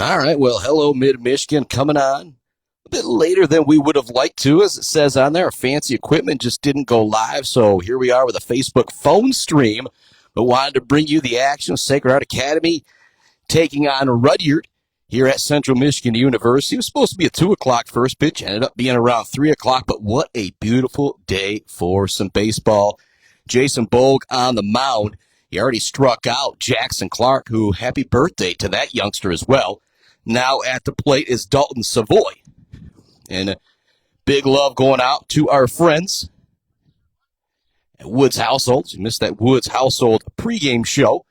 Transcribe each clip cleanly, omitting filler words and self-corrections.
All right, well, hello, Mid-Michigan, coming on a bit later than we would have liked to, as it says on there. Our fancy equipment just didn't go live, so here we are with a Facebook phone stream, but wanted to bring you the action of Sacred Heart Academy taking on Rudyard here at Central Michigan University. It was supposed to be a 2 o'clock first pitch, ended up being around 3 o'clock, but what a beautiful day for some baseball. Jason Bogue on the mound. He already struck out Jackson Clark, who happy birthday to that youngster as well. Now at the plate is Dalton Savoy. And big love going out to our friends at Woods Household. You missed that Woods Household pregame show.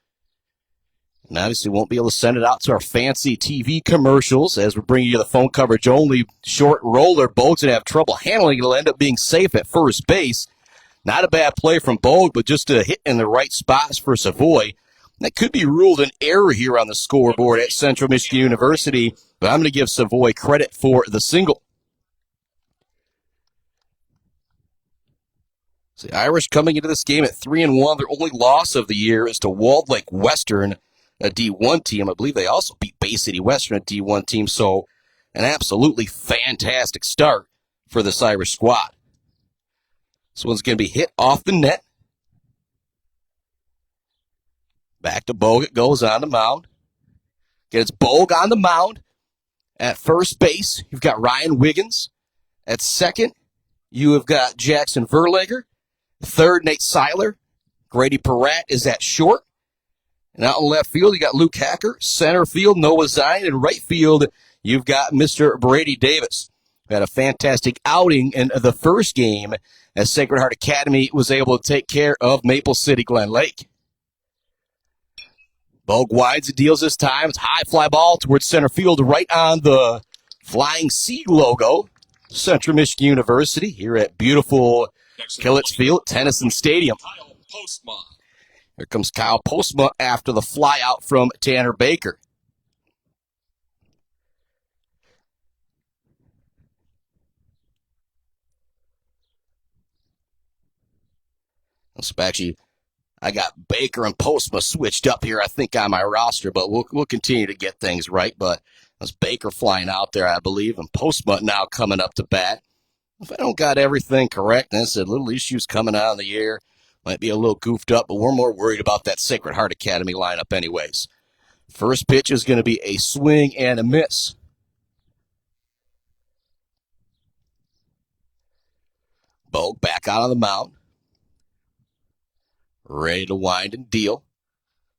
And obviously won't be able to send it out to our fancy TV commercials as we're bringing you the phone coverage only. Short roller. Bogue's going to have trouble handling it. It'll end up being safe at first base. Not a bad play from Bogue, but just a hit in the right spots for Savoy. That could be ruled an error here on the scoreboard at Central Michigan University, but I'm going to give Savoy credit for the single. So the Irish coming into this game at 3-1. Their only loss of the year is to Walled Lake Western, a D1 team. I believe they also beat Bay City Western, a D1 team. So an absolutely fantastic start for this Irish squad. This one's going to be hit off the net. Back to Bogue. It goes on the mound. Gets Bogue on the mound. At first base, you've got Ryan Wiggins. At second, you have got Jackson Verlager. Third, Nate Seiler. Grady Pieratt is at short. And out in left field, you got Luke Hacker. Center field, Noah Zion. And right field, you've got Mr. Brady Davis. Had a fantastic outing in the first game as Sacred Heart Academy was able to take care of Maple City Glen Lake. Bogue wides the deals this time. It's high fly ball towards center field right on the Flying C logo. Central Michigan University here at beautiful Killets Field, Tennyson Stadium. Here comes Kyle Postma after the fly out from Tanner Baker. So actually, I got Baker and Postma switched up here, I think, on my roster, but we'll continue to get things right. But that's Baker flying out there, I believe, and Postma now coming up to bat. If I don't got everything correct, then I said little issues coming out of the year. Might be a little goofed up, but we're more worried about that Sacred Heart Academy lineup anyways. First pitch is going to be a swing and a miss. Bogue back out on the mound. Ready to wind and deal.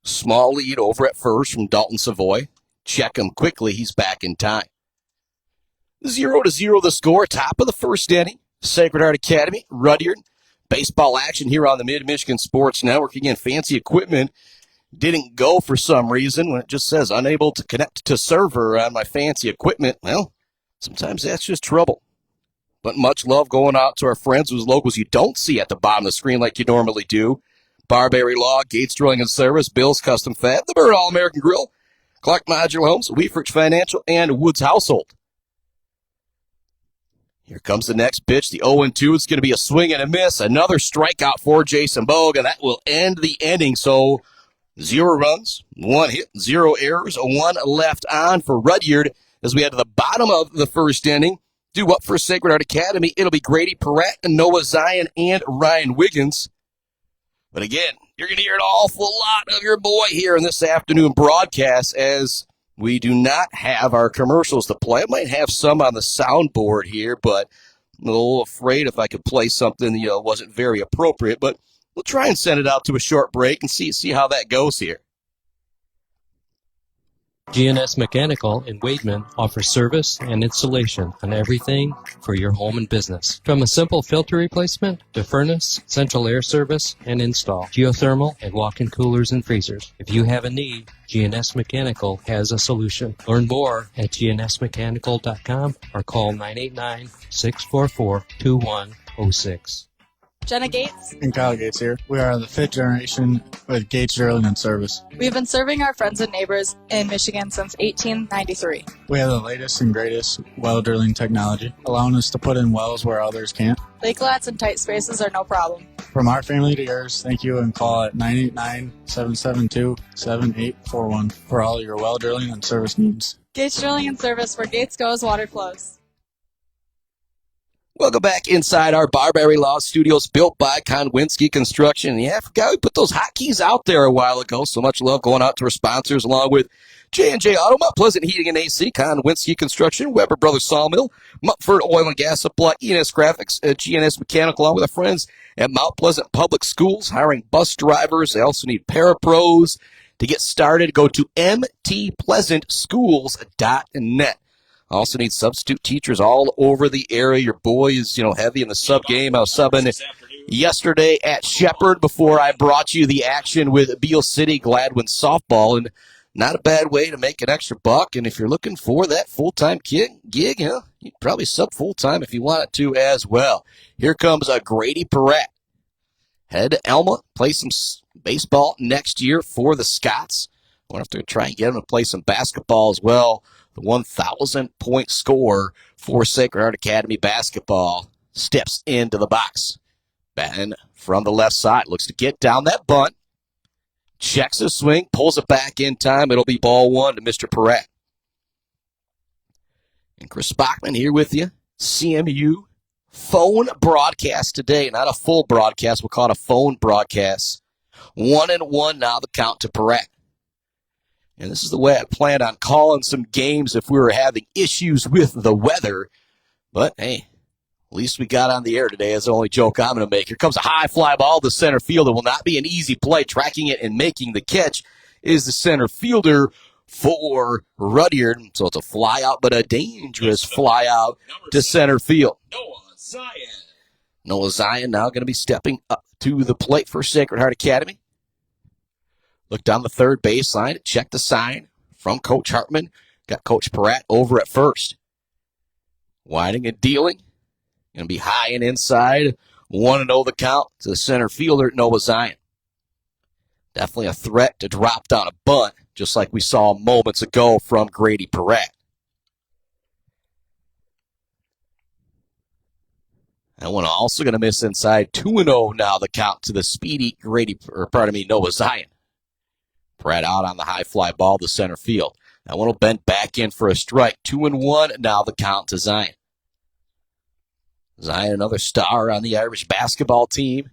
Small lead over at first from Dalton Savoy. Check him quickly. He's back in time. 0-0 the score. Top of the first inning. Sacred Heart Academy, Rudyard. Baseball action here on the Mid-Michigan Sports Network. Again, fancy equipment didn't go for some reason when it just says unable to connect to server on my fancy equipment. Well, sometimes that's just trouble. But much love going out to our friends whose logos you don't see at the bottom of the screen like you normally do. Barberry Law, Gates Drilling and Service, Bill's Custom Fab, the Bird All-American Grill, Clark Modular Homes, Weefrich Financial, and Woods Household. Here comes the next pitch, the 0-2. It's going to be a swing and a miss. Another strikeout for Jason Bogue, and that will end the inning. So 0 runs, 1 hit, 0 errors, 1 left on for Rudyard as we head to the bottom of the first inning. Due up for Sacred Heart Academy, it'll be Grady Pieratt, Noah Zion, and Ryan Wiggins. But again, you're going to hear an awful lot of your boy here in this afternoon broadcast as we do not have our commercials to play. I might have some on the soundboard here, but I'm a little afraid if I could play something that wasn't very appropriate. But we'll try and send it out to a short break and see how that goes here. GNS Mechanical in Wademan offers service and installation on everything for your home and business. From a simple filter replacement to furnace, central air service, and install, geothermal, and walk-in coolers and freezers. If you have a need, GNS Mechanical has a solution. Learn more at gnsmechanical.com or call 989-644-2106. Jenna Gates. And Kyle Gates here. We are the 5th generation with Gates Drilling and Service. We've been serving our friends and neighbors in Michigan since 1893. We have the latest and greatest well drilling technology, allowing us to put in wells where others can't. Lake lots and tight spaces are no problem. From our family to yours, thank you, and call at 989-772-7841 for all your well drilling and service needs. Gates Drilling and Service, where Gates goes, water flows. Welcome back inside our Barberry Law Studios, built by Konwinski Construction. Yeah, I forgot we put those hotkeys out there a while ago. So much love going out to our sponsors, along with J&J Auto, Mount Pleasant Heating and AC, Konwinski Construction, Weber Brothers Sawmill, Mumford Oil and Gas Supply, ENS Graphics, GNS Mechanical, along with our friends at Mount Pleasant Public Schools, hiring bus drivers. They also need parapros. To get started, go to mtpleasantschools.net. Also need substitute teachers all over the area. Your boy is, heavy in the sub game. I was subbing yesterday at Shepherd before I brought you the action with Beale City Gladwin softball, and not a bad way to make an extra buck. And if you're looking for that full-time gig, you'd probably sub full-time if you wanted to as well. Here comes Grady Pieratt. Head to Elma, play some baseball next year for the Scots. We'll have to try and get him to play some basketball as well. The 1,000-point scorer for Sacred Heart Academy basketball steps into the box. Batting from the left side. Looks to get down that bunt. Checks his swing. Pulls it back in time. It'll be ball one to Mr. Pieratt. And Chris Bachman here with you. CMU phone broadcast today. Not a full broadcast. We'll call it a phone broadcast. 1-1 now the count to Pieratt. And this is the way I planned on calling some games if we were having issues with the weather. But, hey, at least we got on the air today. That's the only joke I'm going to make. Here comes a high fly ball to center field. It will not be an easy play. Tracking it and making the catch is the center fielder for Rudyard. So it's a fly out, but a dangerous fly out to center field. Noah Zion now going to be stepping up to the plate for Sacred Heart Academy. Look down the third baseline, check the sign from Coach Hartman. Got Coach Pieratt over at first. Winding and dealing. Going to be high and inside. 1-0 the count to the center fielder, Noah Zion. Definitely a threat to drop down a bunt, just like we saw moments ago from Grady Pieratt. That one also going to miss inside. 2-0 now the count to the speedy Noah Zion. Pieratt out on the high fly ball to center field. That one will bend back in for a strike. 2-1 now the count to Zion. Zion, another star on the Irish basketball team.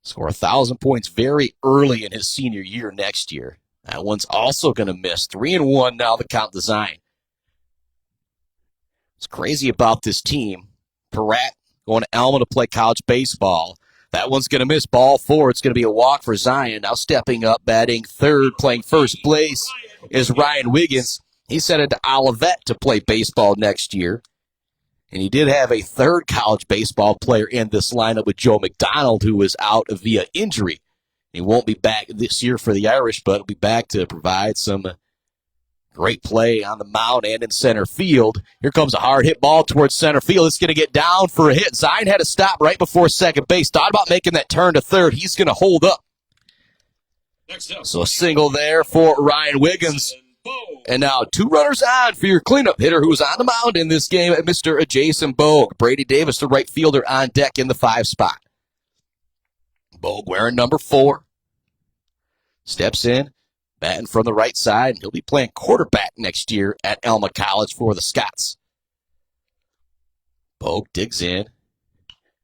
Score 1,000 points very early in his senior year next year. That one's also going to miss. 3-1 now the count to Zion. What's crazy about this team, Pieratt going to Elma to play college baseball. That one's going to miss. Ball four. It's going to be a walk for Zion. Now stepping up, batting third, playing first place is Ryan Wiggins. He's headed to Olivet to play baseball next year. And he did have a third college baseball player in this lineup with Joe McDonald, who was out via injury. He won't be back this year for the Irish, but he'll be back to provide some great play on the mound and in center field. Here comes a hard hit ball towards center field. It's going to get down for a hit. Zion had to stop right before second base. Thought about making that turn to third. He's going to hold up. So a single there for Ryan Wiggins. And now 2 runners on for your cleanup hitter who was on the mound in this game, Mr. Jason Bogue. Brady Davis, the right fielder, on deck in the 5 spot. Bogue wearing number 4. Steps in. Batting from the right side, and he'll be playing quarterback next year at Elma College for the Scots. Bogue digs in.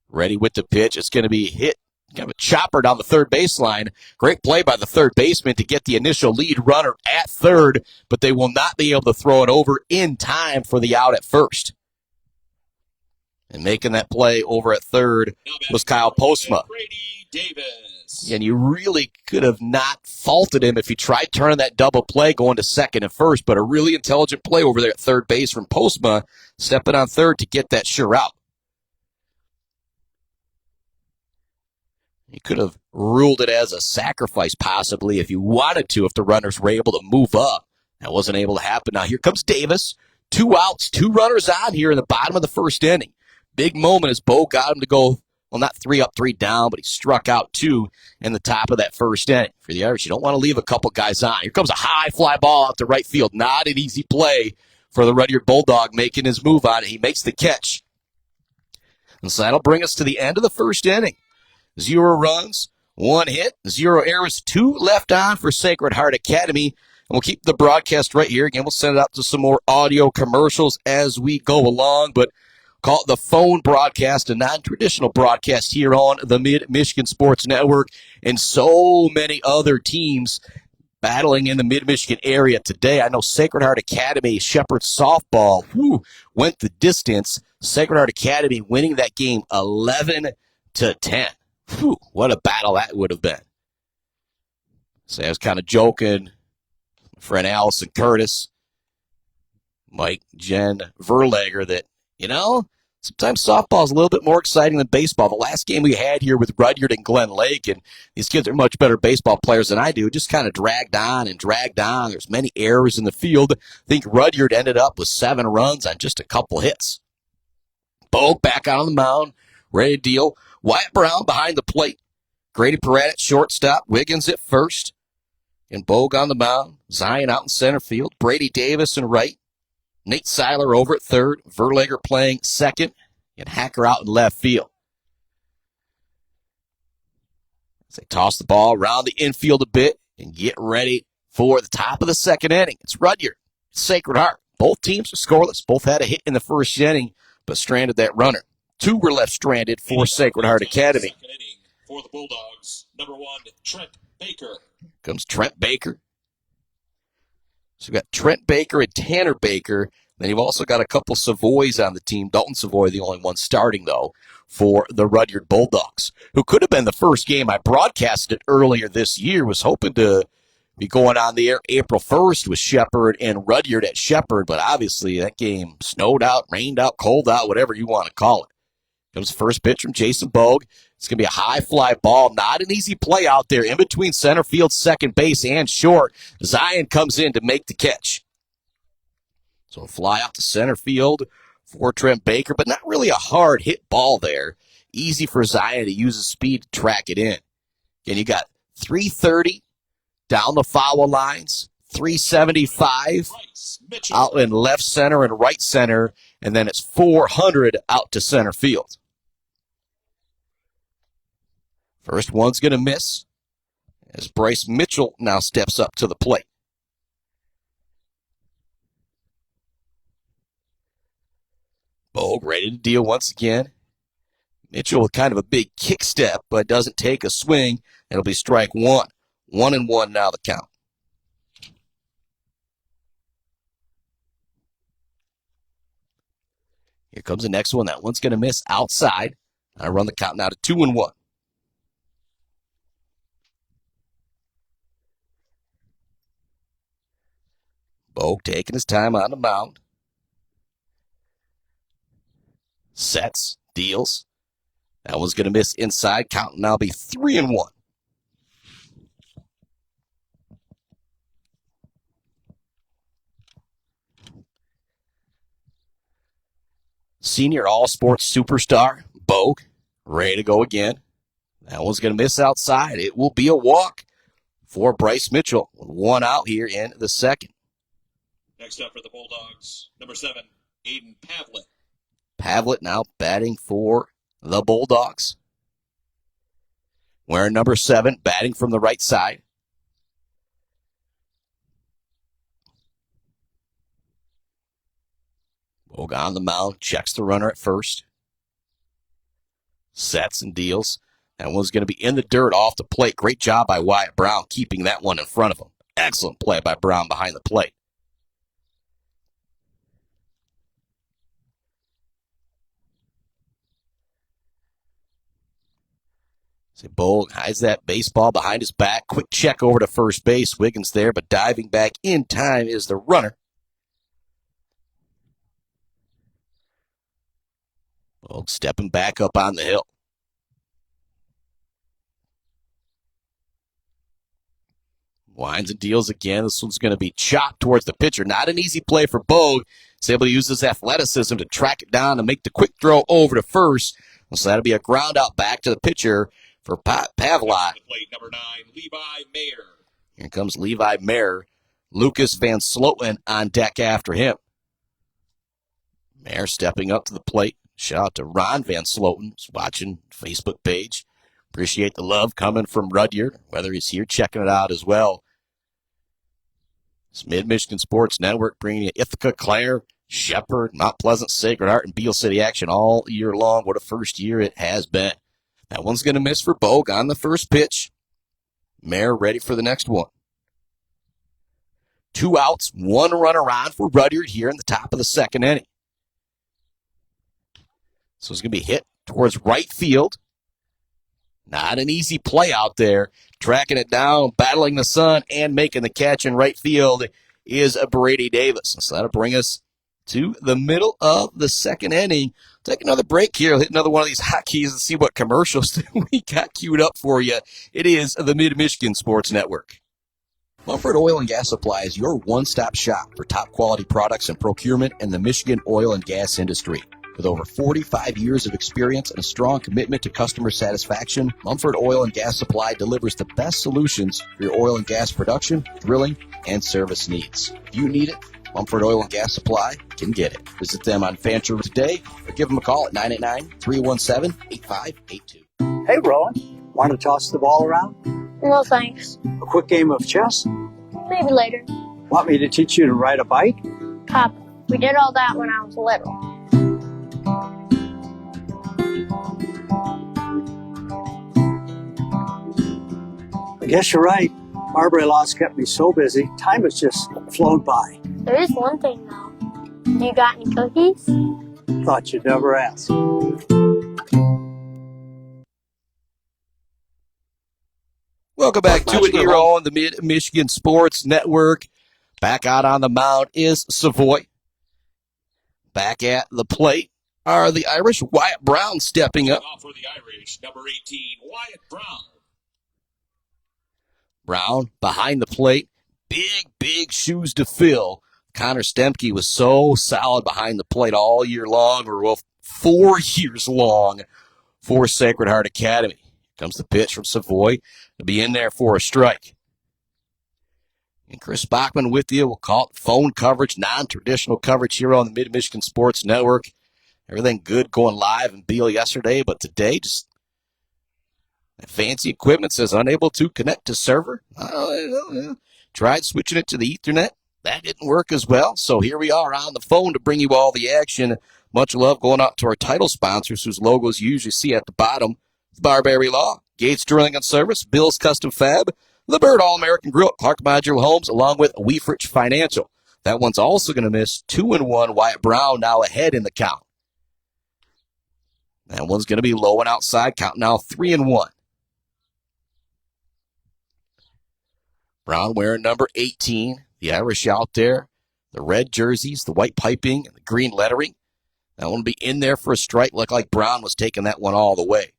Ready with the pitch. It's going to be hit. Kind of a chopper down the third baseline. Great play by the third baseman to get the initial lead runner at third, but they will not be able to throw it over in time for the out at first. And making that play over at third was Kyle Postma. And you really could have not faulted him if he tried turning that double play going to second and first, but a really intelligent play over there at third base from Postma, stepping on third to get that sure out. You could have ruled it as a sacrifice possibly if you wanted to, if the runners were able to move up. That wasn't able to happen. Now here comes Davis. 2 outs, 2 runners on here in the bottom of the first inning. Big moment as Bo got him to go Well, not 3 up, 3 down, but he struck out 2 in the top of that first inning. For the Irish, you don't want to leave a couple guys on. Here comes a high fly ball out to right field. Not an easy play for the Rudyard Bulldog making his move on it. He makes the catch. And so that'll bring us to the end of the first inning. 0 runs, 1 hit, 0 errors, 2 left on for Sacred Heart Academy. And we'll keep the broadcast right here. Again, we'll send it out to some more audio commercials as we go along, but call it the phone broadcast, a non-traditional broadcast here on the Mid-Michigan Sports Network, and so many other teams battling in the Mid-Michigan area today. I know Sacred Heart Academy, Shepherd softball, went the distance. Sacred Heart Academy winning that game 11-10. What a battle that would have been. So I was kind of joking. My friend Allison Curtis, Mike, Jen Verlager, that, sometimes softball is a little bit more exciting than baseball. The last game we had here with Rudyard and Glen Lake, and these kids are much better baseball players than I do, just kind of dragged on and dragged on. There's many errors in the field. I think Rudyard ended up with 7 runs on just a couple hits. Bo back out on the mound, ready to deal. Wyatt Brown behind the plate. Grady Pieratt at shortstop. Wiggins at first. And Bogue on the mound. Zion out in center field. Brady Davis in right. Nate Seiler over at third. Verlager playing second. And Hacker out in left field. As they toss the ball around the infield a bit and get ready for the top of the second inning. It's Rudyard. It's Sacred Heart. Both teams are scoreless. Both had a hit in the first inning, but stranded that runner. 2 were left stranded for Sacred Heart Academy. For the Bulldogs, number 1, Trent Baker. Comes Trent Baker. So we've got Trent Baker and Tanner Baker. Then you've also got a couple Savoys on the team. Dalton Savoy, the only one starting, though, for the Rudyard Bulldogs, who could have been the first game. I broadcasted it earlier this year, was hoping to be going on the air April 1st with Shepherd and Rudyard at Shepherd, but obviously that game snowed out, rained out, cold out, whatever you want to call it. Comes the first pitch from Jason Bogue. It's going to be a high fly ball. Not an easy play out there in between center field, second base, and short. Zion comes in to make the catch. So a fly out to center field for Trent Baker, but not really a hard hit ball there. Easy for Zion to use his speed to track it in. Again, you got 330 down the foul lines, 375 out in left center and right center, and then it's 400 out to center field. First one's going to miss as Bryce Mitchell now steps up to the plate. Bogue ready to deal once again. Mitchell with kind of a big kick step, but doesn't take a swing. It'll be strike 1. 1-1 now the count. Here comes the next one. That one's going to miss outside. I run the count now to 2-1. Bogue taking his time on the mound. Sets, deals. That one's going to miss inside. Count now be 3-1. Senior all-sports superstar, Bogue, ready to go again. That one's going to miss outside. It will be a walk for Bryce Mitchell. 1 out here in the second. Next up for the Bulldogs, number 7, Aiden Pavlett. Pavlett now batting for the Bulldogs. Wearing number 7, batting from the right side. Bogue on the mound, checks the runner at first. Sets and deals. That one's going to be in the dirt off the plate. Great job by Wyatt Brown keeping that one in front of him. Excellent play by Brown behind the plate. See, Bogue hides that baseball behind his back. Quick check over to first base. Wiggins there, but diving back in time is the runner. Bogue stepping back up on the hill. Winds and deals again. This one's going to be chopped towards the pitcher. Not an easy play for Bogue. He's able to use his athleticism to track it down and make the quick throw over to first. So that'll be a ground out back to the pitcher for Pavlot. Plate number 9, Levi Mayer. Here comes Levi Mayer. Lucas Van Sloten on deck after him. Mayer stepping up to the plate. Shout out to Ron Van Sloten, who's watching Facebook page. Appreciate the love coming from Rudyard, whether he's here checking it out as well. It's Mid-Michigan Sports Network bringing you Ithaca, Clare, Shepherd, Mount Pleasant, Sacred Heart, and Beale City action all year long. What a first year it has been. That one's going to miss for Bogue on the first pitch. Mayer ready for the next one. 2 outs, 1 run around for Rudyard here in the top of the second inning. So it's going to be hit towards right field. Not an easy play out there. Tracking it down, battling the sun, and making the catch in right field is Brady Davis. So that'll bring us to the middle of the second inning. Take another break here. Hit another one of these hotkeys and see what commercials we got queued up for you. It is the Mid-Michigan Sports Network. Mumford Oil and Gas Supply is your one-stop shop for top-quality products and procurement in the Michigan oil and gas industry. With over 45 years of experience and a strong commitment to customer satisfaction, Mumford Oil and Gas Supply delivers the best solutions for your oil and gas production, drilling, and service needs. If you need it, Mumford Oil and Gas Supply can get it. Visit them on Fancher today or give them a call at 989-317-8582. Hey, Rowan. Want to toss the ball around? No, thanks. A quick game of chess? Maybe later. Want me to teach you to ride a bike? Papa, we did all that when I was little. I guess you're right. Marbury Law's kept me so busy, time has just flown by. There is one thing, though. You got any cookies? Thought you'd never ask. Welcome back to it here on the Mid-Michigan Sports Network. Back out on the mound is Savoy. Back at the plate are the Irish. Wyatt Brown stepping up. Off for the Irish, number 18, Wyatt Brown. Brown behind the plate. Big shoes to fill. Connor Stemke was so solid behind the plate all year long, or well, 4 years long for Sacred Heart Academy. Here comes the pitch from Savoy to be in there for a strike. And Chris Bachman with you. We'll call it phone coverage, non-traditional coverage here on the Mid-Michigan Sports Network. Everything good going live in Beale yesterday, but today just that fancy equipment says unable to connect to server. Tried switching it to the Ethernet. That didn't work as well. So here we are on the phone to bring you all the action. Much love going out to our title sponsors whose logos you usually see at the bottom. Barberry Law, Gates Drilling and Service, Bill's Custom Fab, The Bird All-American Grill, Clark Modular Homes, along with Weefrich Financial. That one's also going to miss 2-1. Wyatt Brown now ahead in the count. That one's going to be low and outside. Count now 3-1. Brown wearing number 18. The Irish out there. The red jerseys, the white piping, and the green lettering. That one will be in there for a strike. Looked like Brown was taking that one all the way.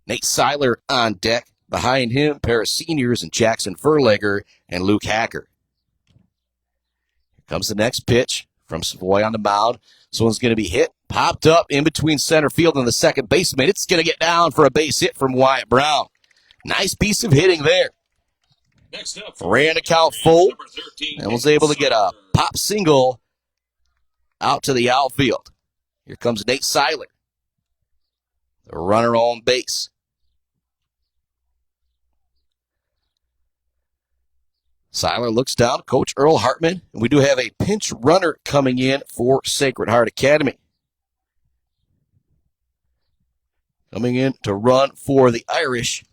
Nate Seiler on deck. Behind him, pair of seniors and Jackson Verlager and Luke Hacker. Here comes the next pitch from Savoy on the mound. This one's going to be hit. Popped up in between center field and the second baseman. It's going to get down for a base hit from Wyatt Brown. Nice piece of hitting there. Next up, Ran the count full and was able to get a pop single out to the outfield. Here comes Nate Seiler, the runner on base. Seiler looks down, Coach Earl Hartman, and we do have a pinch runner coming in for Sacred Heart Academy. Coming in to run for the Irish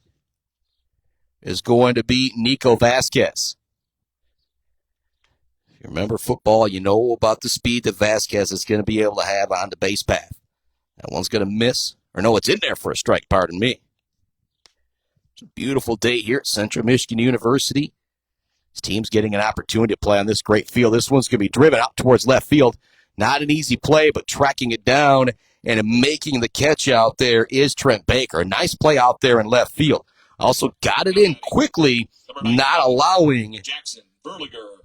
is going to be Nico Vasquez. If you remember football, you know about the speed that Vasquez is going to be able to have on the base path. That one's going to miss. Or no, it's in there for a strike, pardon me. It's a beautiful day here at Central Michigan University. This team's getting an opportunity to play on this great field. This one's going to be driven out towards left field. Not an easy play, but tracking it down and making the catch out there is Trent Baker. A nice play out there in left field. Also got it in quickly, not allowing Jackson Verliger.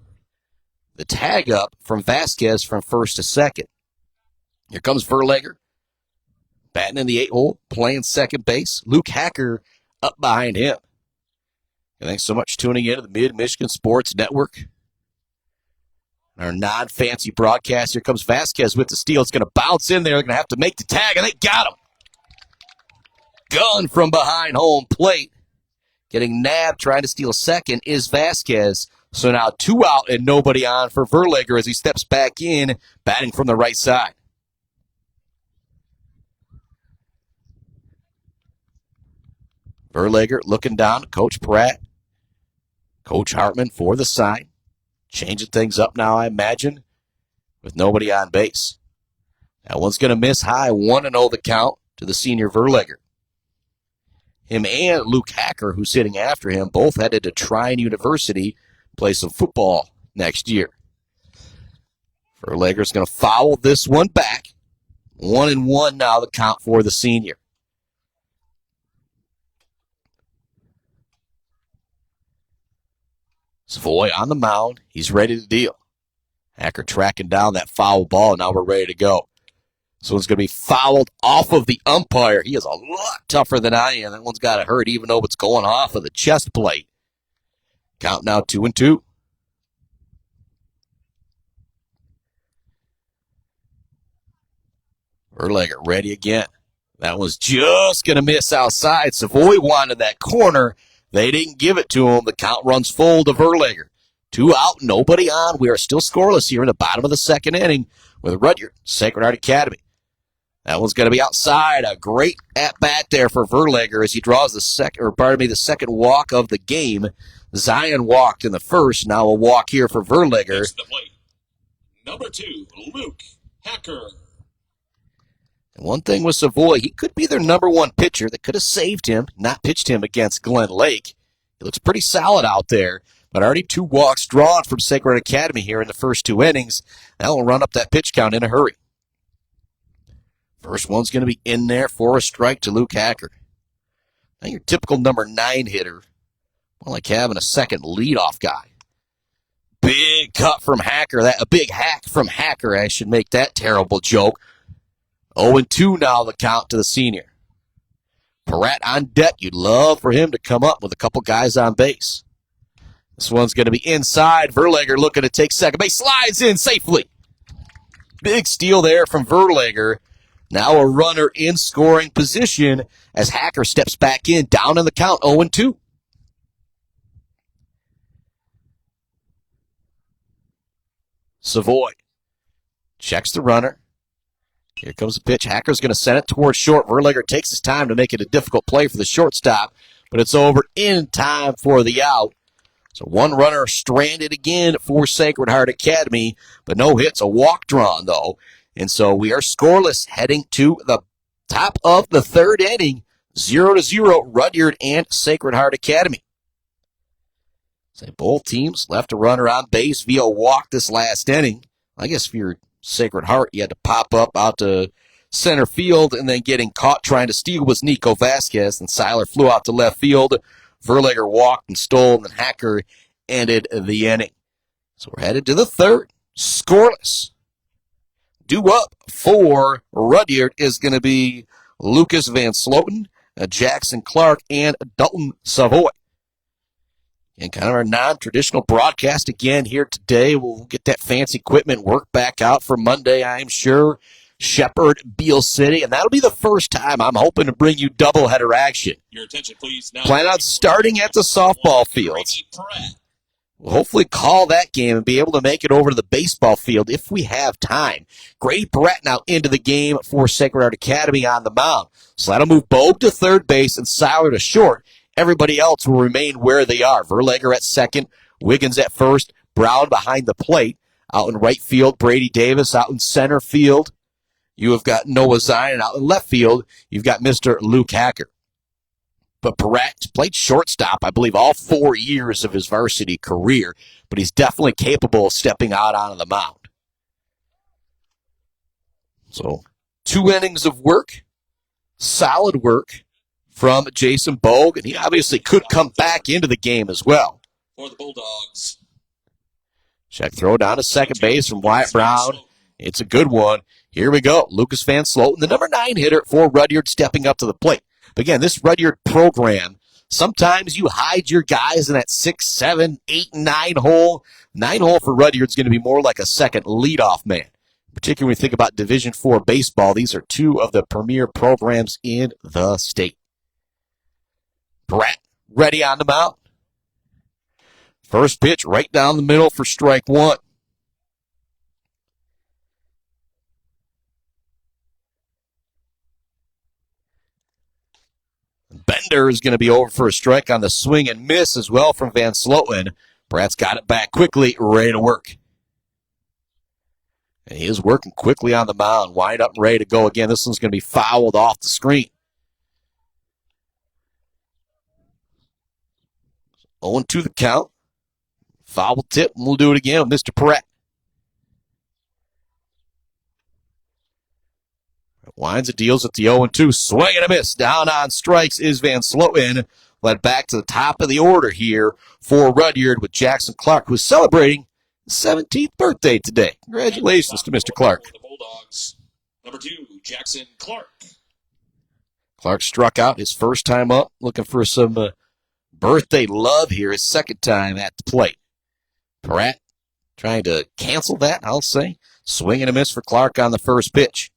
the tag up from Vasquez from first to second. Here comes Verlager, batting in the 8-hole, playing second base. Luke Hacker up behind him. And thanks so much for tuning in to the Mid-Michigan Sports Network. Our non-fancy broadcast. Here comes Vasquez with the steal. It's going to bounce in there. They're going to have to make the tag, and they got him. Gun from behind home plate. Getting nabbed, trying to steal second is Vasquez. So now 2 out and nobody on for Verlager as he steps back in, batting from the right side. Verlager looking down, Coach Pieratt, Coach Hartman for the sign. Changing things up now, I imagine, with nobody on base. That one's going to miss high, 1-0 the count to the senior Verlager. Him and Luke Hacker, who's sitting after him, both headed to Trine University, play some football next year. Verlager's going to foul this one back. 1-1 now the count for the senior. Savoy on the mound. He's ready to deal. Hacker tracking down that foul ball. Now we're ready to go. This one's going to be fouled off of the umpire. He is a lot tougher than I am. That one's got to hurt even though it's going off of the chest plate. Count now 2-2. Verlager ready again. That was just going to miss outside. Savoy wanted that corner. They didn't give it to him. The count runs full to Verlager. 2 out, nobody on. We are still scoreless here in the bottom of the second inning with Rudyard, Sacred Heart Academy. That one's going to be outside. A great at-bat there for Verlager as he draws the second walk of the game. Zion walked in the first. Now a walk here for Verlager. Next to the plate, number 2, Luke Hacker. And one thing with Savoy, he could be their number one pitcher that could have saved him, not pitched him against Glen Lake. He looks pretty solid out there, but already 2 walks drawn from Sacred Academy here in the first 2 innings. That will run up that pitch count in a hurry. First one's going to be in there for a strike to Luke Hacker. Now your typical number 9 hitter, more like having a second leadoff guy. Big cut from Hacker, a big hack from Hacker. I should make that terrible joke. 0-2 now the count to the senior. Pieratt on deck. You'd love for him to come up with a couple guys on base. This one's going to be inside. Verlager looking to take second base. Slides in safely. Big steal there from Verlager. Now a runner in scoring position as Hacker steps back in. Down in the count, 0-2. Savoy checks the runner. Here comes the pitch. Hacker's going to send it towards short. Verlager takes his time to make it a difficult play for the shortstop, but it's over in time for the out. So one runner stranded again for Sacred Heart Academy, but no hits, a walk drawn though. And so we are scoreless heading to the top of the third inning, 0-0, Rudyard and Sacred Heart Academy. So both teams left a runner on base via walk this last inning. I guess if you're Sacred Heart, you had to pop up out to center field, and then getting caught trying to steal was Nico Vasquez, and Seiler flew out to left field. Verlager walked and stole, and then Hacker ended the inning. So we're headed to the third, scoreless. Due up for Rudyard is going to be Lucas Van Sloten, Jackson Clark, and Dalton Savoy. And kind of our non-traditional broadcast again here today. We'll get that fancy equipment work back out for Monday, I'm sure. Shepherd, Beale City, and that'll be the first time I'm hoping to bring you doubleheader action. Your attention, please. Now, plan on starting at the softball fields. We'll hopefully call that game and be able to make it over to the baseball field if we have time. Grady Pieratt now into the game for Sacred Heart Academy on the mound. So that'll move Bogue to third base and Seiler to short. Everybody else will remain where they are. Verlager at second, Wiggins at first, Brown behind the plate. Out in right field, Brady Davis. Out in center field, you have got Noah Zion. Out in left field, you've got Mr. Luke Hacker. But Pieratt played shortstop, I believe, all 4 years of his varsity career, but he's definitely capable of stepping out onto the mound. So 2 innings of work, solid work from Jason Bogue, and he obviously could come back into the game as well. For the Bulldogs. Check throw down to second base from Wyatt Brown. It's a good one. Here we go. Lucas Van Sloten, the number 9 hitter for Rudyard, stepping up to the plate. But again, this Rudyard program, sometimes you hide your guys in that 6, 7, 8, and 9 hole. 9 hole for Rudyard is going to be more like a second leadoff man. Particularly when you think about Division IV baseball, these are 2 of the premier programs in the state. Pieratt ready on the mound. First pitch right down the middle for strike 1. Bender is going to be over for a strike on the swing and miss as well from Van Sloten. Pieratt's got it back quickly, ready to work. And he is working quickly on the mound, wind up and ready to go again. This one's going to be fouled off the screen. 0-2 the count. Foul tip, and we'll do it again with Mr. Pieratt. Winds and deals at the 0-2. Swing and a miss. Down on strikes is Van Sloten. Led back to the top of the order here for Rudyard with Jackson Clark, who's celebrating his 17th birthday today. Congratulations to Mr. Clark. The Bulldogs. Number 2, Jackson Clark. Clark struck out his first time up, looking for some birthday love here, his second time at the plate. Pieratt trying to cancel that, I'll say. Swing and a miss for Clark on the first pitch.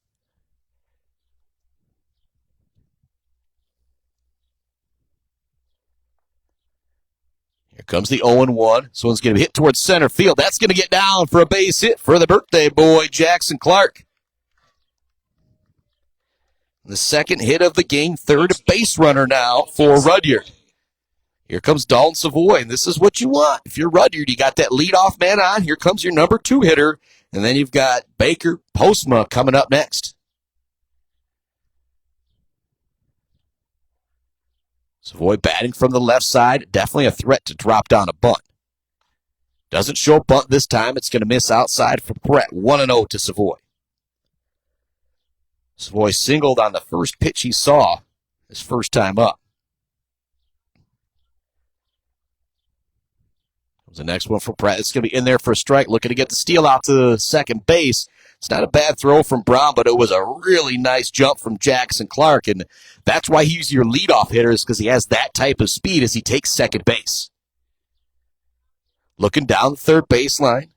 Here comes the 0-1. This one's going to be hit towards center field. That's going to get down for a base hit for the birthday boy, Jackson Clark. The second hit of the game, third base runner now for Rudyard. Here comes Dalton Savoy, and this is what you want. If you're Rudyard, you got that leadoff man on. Here comes your number 2 hitter, and then you've got Baker Postma coming up next. Savoy batting from the left side, definitely a threat to drop down a bunt. Doesn't show a bunt this time. It's going to miss outside for Pieratt. 1-0 to Savoy. Savoy singled on the first pitch he saw his first time up. The next one for Pieratt. It's going to be in there for a strike, looking to get the steal out to second base. It's not a bad throw from Brown, but it was a really nice jump from Jackson Clark, and that's why he's your leadoff hitter, is because he has that type of speed as he takes second base. Looking down the third baseline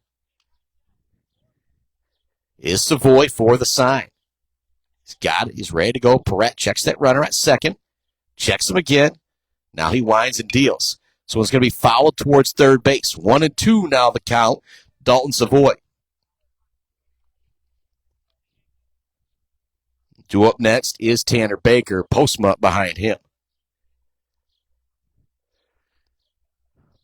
is Savoy for the sign. He's got it. He's ready to go. Pieratt checks that runner at second, checks him again. Now he winds and deals. So it's going to be fouled towards third base. 1-2 now the count. Dalton Savoy. Due up next is Tanner Baker. Postma behind him.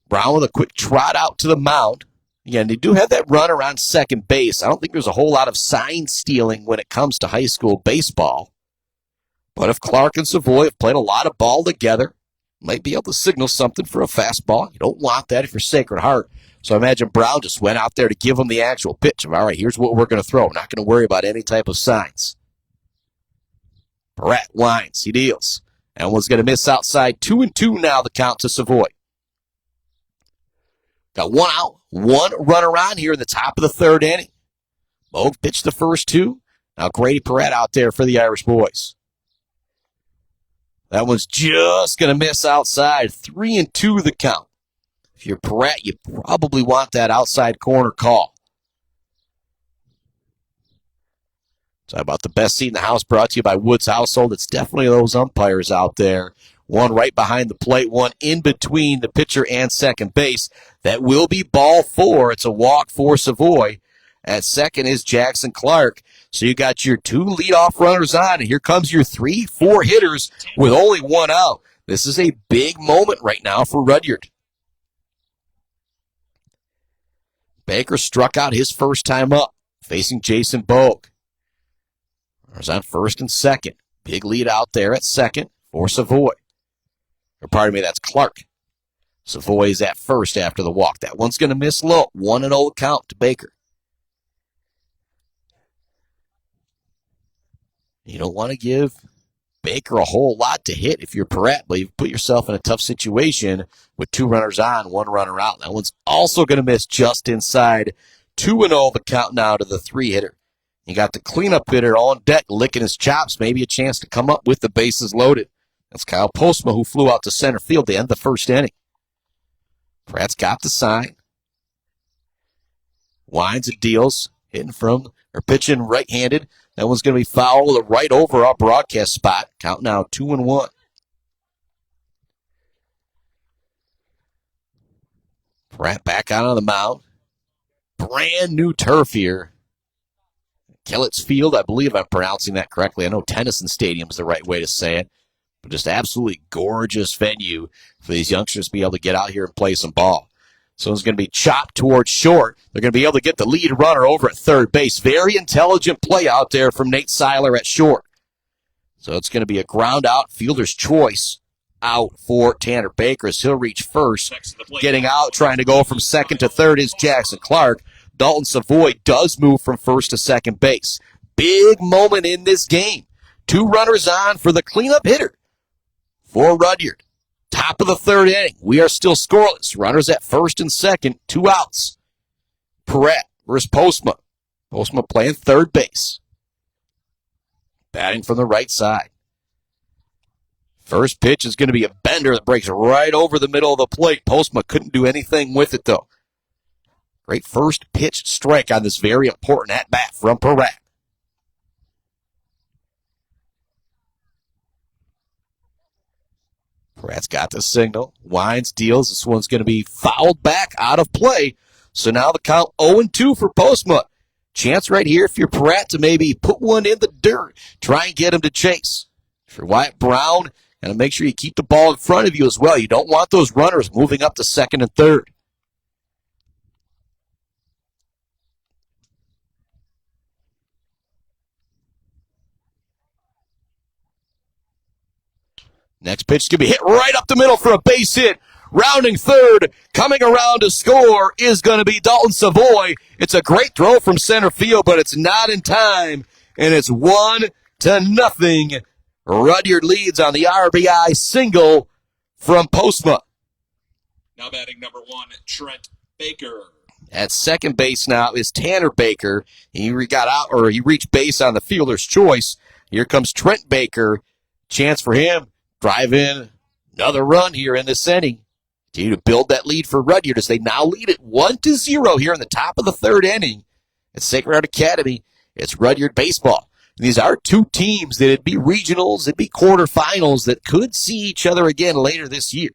Brown with a quick trot out to the mound. Again, they do have that runner on second base. I don't think there's a whole lot of sign stealing when it comes to high school baseball. But if Clark and Savoy have played a lot of ball together, might be able to signal something for a fastball. You don't want that if you're Sacred Heart. So I imagine Brown just went out there to give him the actual pitch of, all right, here's what we're going to throw. Not going to worry about any type of signs. Pieratt winds. He deals. And was going to miss outside. 2-2 now the count to Savoy. Got one out, one runner on here in the top of the third inning. Bogue pitched the first 2. Now Grady Pieratt out there for the Irish boys. That one's just going to miss outside. 3-2 the count. If you're Pieratt, you probably want that outside corner call. Talk about the best seat in the house, brought to you by Woods Household. It's definitely those umpires out there. One right behind the plate, one in between the pitcher and second base. That will be ball 4. It's a walk for Savoy. At second is Jackson Clark. So you got your 2 leadoff runners on, and here comes your 3-4 hitters with only 1 out. This is a big moment right now for Rudyard. Baker struck out his first time up, facing Jason Bogue. Runners on first and second. Big lead out there at second for Savoy. Or pardon me, that's Clark. Savoy is at first after the walk. That one's going to miss low. 1-0 count to Baker. You don't want to give Baker a whole lot to hit if you're Pieratt, but you've put yourself in a tough situation with 2 runners on, 1 runner out. That one's also going to miss just inside. 2-0 the count now to the 3-hitter. You got the cleanup hitter on deck licking his chops, maybe a chance to come up with the bases loaded. That's Kyle Postma, who flew out to center field to end the first inning. Pieratt's got the sign. Winds and deals, pitching right-handed. That one's going to be fouled right over our broadcast spot. Count now 2-1. Pieratt back out on the mound. Brand new turf here. Kellett's Field, I believe I'm pronouncing that correctly. I know Tennyson Stadium is the right way to say it. But just absolutely gorgeous venue for these youngsters to be able to get out here and play some ball. So it's going to be chopped towards short. They're going to be able to get the lead runner over at third base. Very intelligent play out there from Nate Seiler at short. So it's going to be a ground out, fielder's choice out for Tanner Baker as he'll reach first. Getting out, trying to go from second to third is Jackson Clark. Dalton Savoy does move from first to second base. Big moment in this game. 2 runners on for the cleanup hitter for Rudyard. Top of the 3rd inning. We are still scoreless. Runners at first and second. 2 outs. Pieratt versus Postma. Postma playing third base. Batting from the right side. First pitch is going to be a bender that breaks right over the middle of the plate. Postma couldn't do anything with it, though. Great first pitch strike on this very important at-bat from Pieratt. Pieratt's got the signal. Winds, deals. This one's going to be fouled back out of play. So now the count 0-2 for Postma. Chance right here if you're Pieratt to maybe put one in the dirt. Try and get him to chase. For Wyatt Brown, and make sure you keep the ball in front of you as well. You don't want those runners moving up to second and third. Next pitch is going to be hit right up the middle for a base hit. Rounding third, coming around to score is going to be Dalton Savoy. It's a great throw from center field, but it's not in time, and it's 1-0. Rudyard leads on the RBI single from Postma. Now batting number 1, Trent Baker. At second base now is Tanner Baker. He reached base on the fielder's choice. Here comes Trent Baker. Chance for him. Drive in another run here in this inning. Continue to build that lead for Rudyard as they now lead it 1-0 here in the top of the 3rd inning. At Sacred Heart Academy, it's Rudyard baseball. And these are 2 teams that it'd be regionals, it'd be quarterfinals that could see each other again later this year.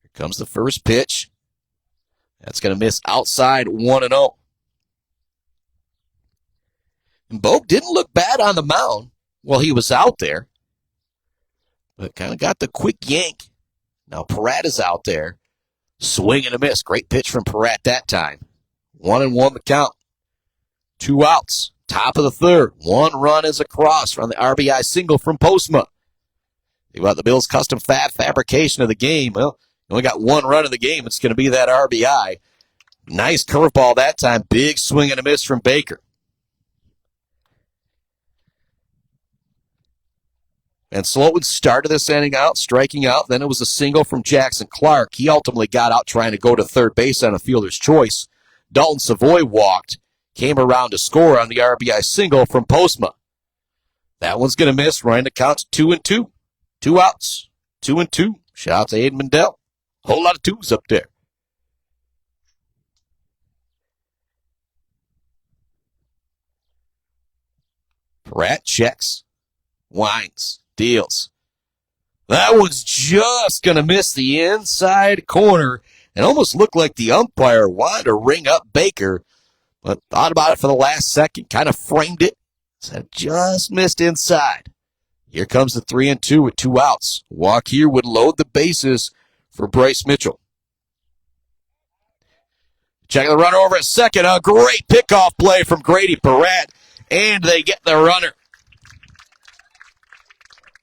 Here comes the first pitch. That's going to miss outside 1-0. And Bogue didn't look bad on the mound while he was out there, but kind of got the quick yank. Now Pieratt is out there. Swing and a miss. Great pitch from Pieratt that time. 1-1 the count. 2 outs. Top of the 3rd. 1 run is across from the RBI single from Postma. Think about the Bills' custom fabrication of the game. Well, you only got 1 run in the game. It's going to be that RBI. Nice curveball that time. Big swing and a miss from Baker. And Sloan started this inning out, striking out. Then it was a single from Jackson Clark. He ultimately got out trying to go to third base on a fielder's choice. Dalton Savoy walked, came around to score on the RBI single from Postma. That one's going to miss. Right to count 2-2. 2 outs. 2-2. Shout out to Aiden Mendel. Whole lot of 2s up there. Pieratt checks. Winds. Deals. That one's just going to miss the inside corner and almost looked like the umpire wanted to ring up Baker, but thought about it for the last second, kind of framed it, said just missed inside. Here comes the 3-2 with 2 outs. Walk here would load the bases for Bryce Mitchell. Checking the runner over at second. A great pickoff play from Grady Pieratt, and they get the runner.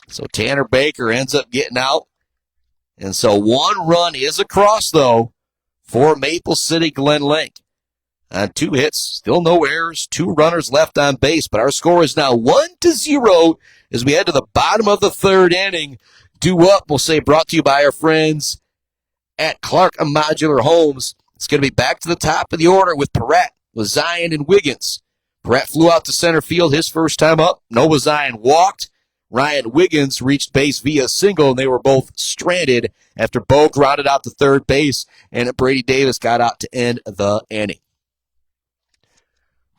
So Tanner Baker ends up getting out. And so 1 run is across, though, for Maple City Glen Lake. on 2 hits, still no errors, 2 runners left on base, but our score is now 1-0 as we head to the bottom of the 3rd inning. Due up, we'll say, brought to you by our friends at Clark Modular Homes. It's going to be back to the top of the order with Pieratt, with Zion and Wiggins. Pieratt flew out to center field his first time up. Noah Zion walked. Ryan Wiggins reached base via single, and they were both stranded after Bo grounded out to third base, and Brady Davis got out to end the inning.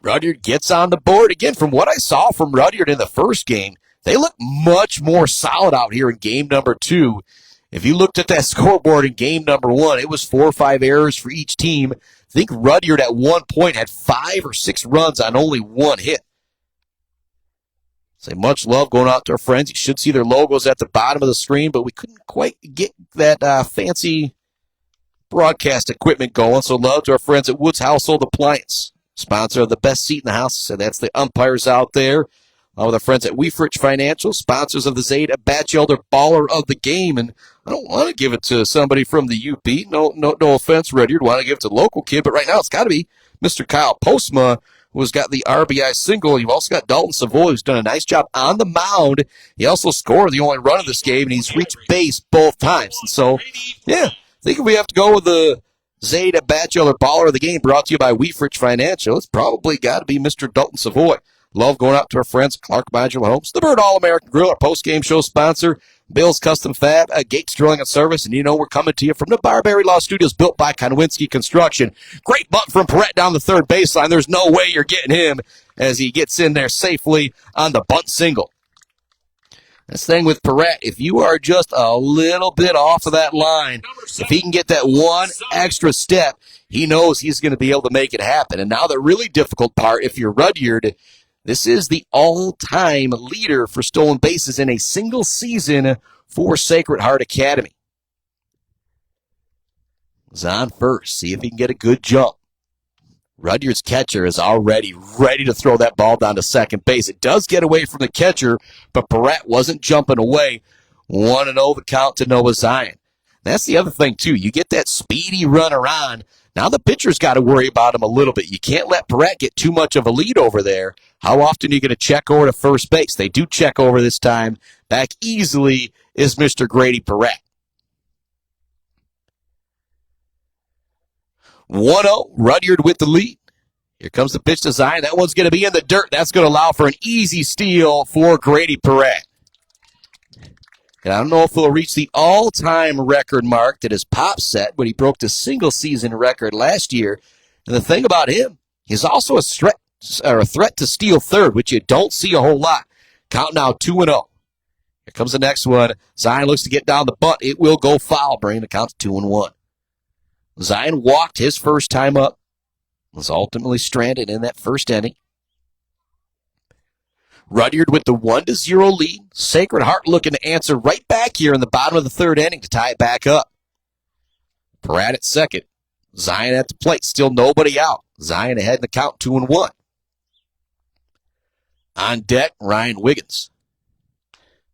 Rudyard gets on the board. Again, from what I saw from Rudyard in the first game, they look much more solid out here in game number 2. If you looked at that scoreboard in game number 1, it was 4 or 5 errors for each team. I think Rudyard at one point had 5 or 6 runs on only 1 hit. Say much love going out to our friends. You should see their logos at the bottom of the screen, but we couldn't quite get that fancy broadcast equipment going. So love to our friends at Woods Household Appliance, sponsor of the best seat in the house. So that's the umpires out there. With our friends at Weefrich Financial, sponsors of the Zeta Batchelder Baller of the Game. And I don't want to give it to somebody from the UP. No offense, Rudyard. Want to give it to the local kid, but right now it's got to be Mr. Kyle Postma, who's got the RBI single. You've also got Dalton Savoy, who's done a nice job on the mound. He also scored the only run of this game, and he's reached base both times. And so, yeah, I think if we have to go with the Zeta Batchelder Baller of the Game, brought to you by Weefrich Financial, it's probably got to be Mr. Dalton Savoy. Love going out to our friends at Clark Modular Homes, the Bird All-American Grill, our post-game show sponsor, Bill's Custom Fab, Gates Drilling and Service, and you know we're coming to you from the Barbary Law Studios, built by Konowinski Construction. Great bunt from Pieratt down the third baseline. There's no way you're getting him as he gets in there safely on the bunt single. This thing with Pieratt, if you are just a little bit off of that line, if he can get that one extra step, he knows he's going to be able to make it happen. And now the really difficult part, if you're Rudyard, this is the all-time leader for stolen bases in a single season for Sacred Heart Academy. He's on first. See if he can get a good jump. Rudyard's catcher is already ready to throw that ball down to second base. It does get away from the catcher, but Pieratt wasn't jumping away. 1-0 the count to Noah Zion. That's the other thing, too. You get that speedy runner on. Now the pitcher's got to worry about him a little bit. You can't let Pieratt get too much of a lead over there. How often are you going to check over to first base? They do check over this time. Back easily is Mr. Grady Pieratt. 1-0, Rudyard with the lead. Here comes the pitch to Zion. That one's going to be in the dirt. That's going to allow for an easy steal for Grady Pieratt. And I don't know if he'll reach the all-time record mark that his pop set, but he broke the single-season record last year. And the thing about him, he's also a threat to steal third, which you don't see a whole lot. Count now 2-0. Here comes the next one. Zion looks to get down the bunt. It will go foul, bringing the count to 2-1. Zion walked his first time up, was ultimately stranded in that first inning. Rudyard with the 1-0 lead. Sacred Heart looking to answer right back here in the bottom of the third inning to tie it back up. Pieratt at second. Zion at the plate. Still nobody out. Zion ahead in the count 2-1. On deck, Ryan Wiggins.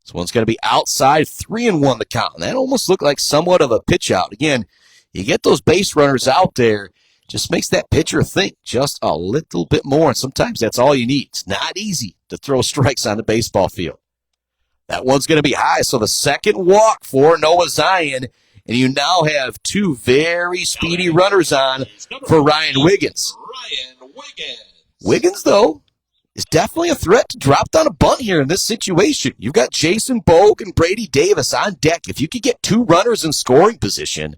This one's going to be outside, 3-1 the count. And that almost looked like somewhat of a pitch out. Again, you get those base runners out there, just makes that pitcher think just a little bit more. And sometimes that's all you need. It's not easy to throw strikes on the baseball field. That one's going to be high. So the second walk for Noah Zion. And you now have two very speedy runners on for Ryan Wiggins. Wiggins, though, is definitely a threat to drop down a bunt here in this situation. You've got Jason Bogue and Brady Davis on deck. If you could get two runners in scoring position,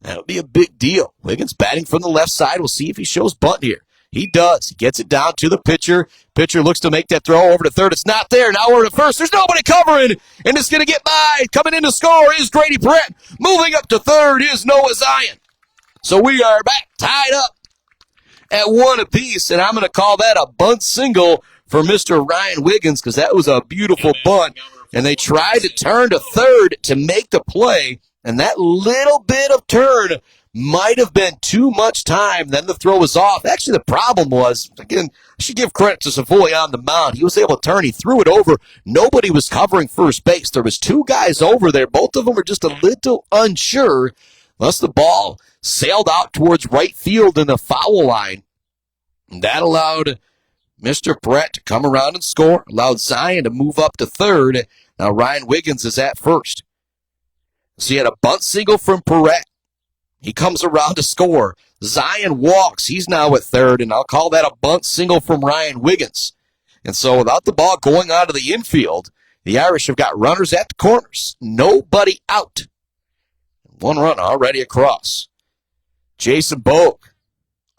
that would be a big deal. Wiggins batting from the left side. We'll see if he shows bunt here. He does. He gets it down to the pitcher. Pitcher looks to make that throw over to third. It's not there. Now over to first. There's nobody covering, and it's going to get by. Coming in to score is Grady Pieratt. Moving up to third is Noah Zion. So we are back tied up at 1 apiece, and I'm going to call that a bunt single for Mr. Ryan Wiggins because that was a beautiful bunt, and they tried to turn to third to make the play, and that little bit of turn might have been too much time. Then the throw was off. Actually, the problem was, again, I should give credit to Savoy on the mound. He was able to turn. He threw it over. Nobody was covering first base. There was two guys over there. Both of them were just a little unsure. Thus the ball sailed out towards right field in the foul line. And that allowed Mr. Pieratt to come around and score, allowed Zion to move up to third. Now Ryan Wiggins is at first. So he had a bunt single from Pieratt. He comes around to score. Zion walks. He's now at third, and I'll call that a bunt single from Ryan Wiggins. And so without the ball going out of the infield, the Irish have got runners at the corners. Nobody out. One run already across. Jason Bogue,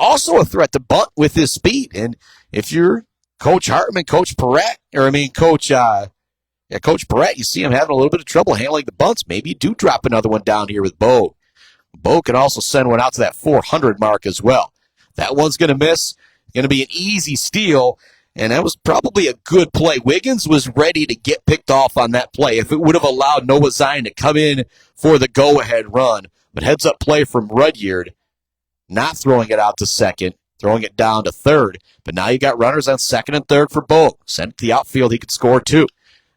also a threat to bunt with his speed. And if you're Coach Hartman, Coach Pieratt, Coach Pieratt, you see him having a little bit of trouble handling the bunts. Maybe you do drop another one down here with Bogue. Bogue can also send one out to that 400 mark as well. That one's going to miss. Going to be an easy steal, and that was probably a good play. Wiggins was ready to get picked off on that play if it would have allowed Noah Zion to come in for the go-ahead run. But heads-up play from Rudyard, not throwing it out to second, throwing it down to third. But now you got runners on second and third for Bogue. Send it to the outfield. He could score too.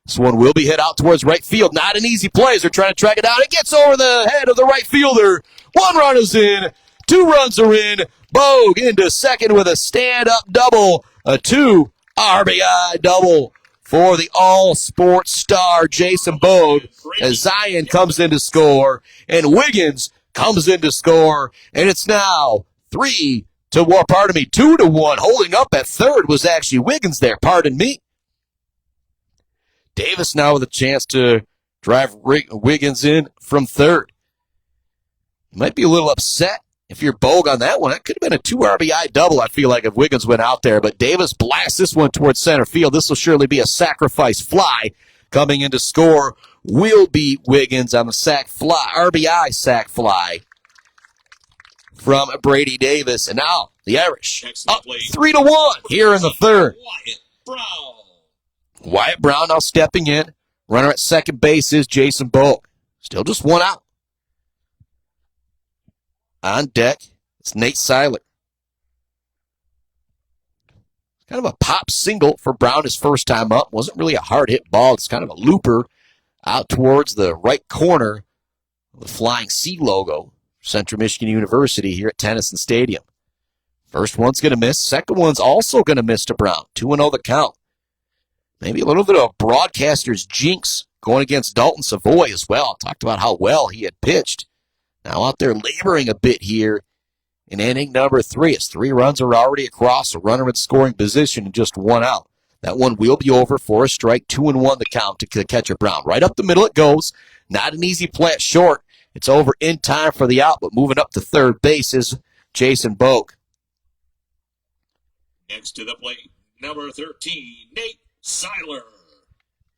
This one will be hit out towards right field. Not an easy play as they're trying to track it down. It gets over the head of the right fielder. One run is in. 2 runs are in. Bogue into second with a stand-up double. A 2 RBI double for the all-sports star Jason Bogue as Zion comes in to score and Wiggins comes in to score. And it's now 2-1. Holding up at third was actually Wiggins there. Pardon me. Davis now with a chance to drive Wiggins in from third. You might be a little upset if you're Bogue on that one. That could have been a 2 RBI double, I feel like, if Wiggins went out there. But Davis blasts this one towards center field. This will surely be a sacrifice fly. Coming in to score will be Wiggins on the RBI sac fly from Brady Davis. And now the Irish up 3-1 here in the third. Wyatt Brown now stepping in. Runner at second base is Jason Bogue. Still just one out. On deck, it's Nate Seiler. Kind of a pop single for Brown his first time up. Wasn't really a hard hit ball. It's kind of a looper out towards the right corner of the Flying C logo. Central Michigan University here at Tennyson Stadium. First one's going to miss. Second one's also going to miss to Brown. 2-0 the count. Maybe a little bit of a broadcaster's jinx going against Dalton Savoy as well. Talked about how well he had pitched. Now out there laboring a bit here in inning number 3. As 3 runs are already across, a runner in scoring position and just 1 out. That one will be over for a strike. 2-1 the count to the catcher Brown. Right up the middle it goes. Not an easy play at short. It's over in time for the out, but moving up to third base is Jason Bogue. Next to the plate, number 13, Nate Seiler.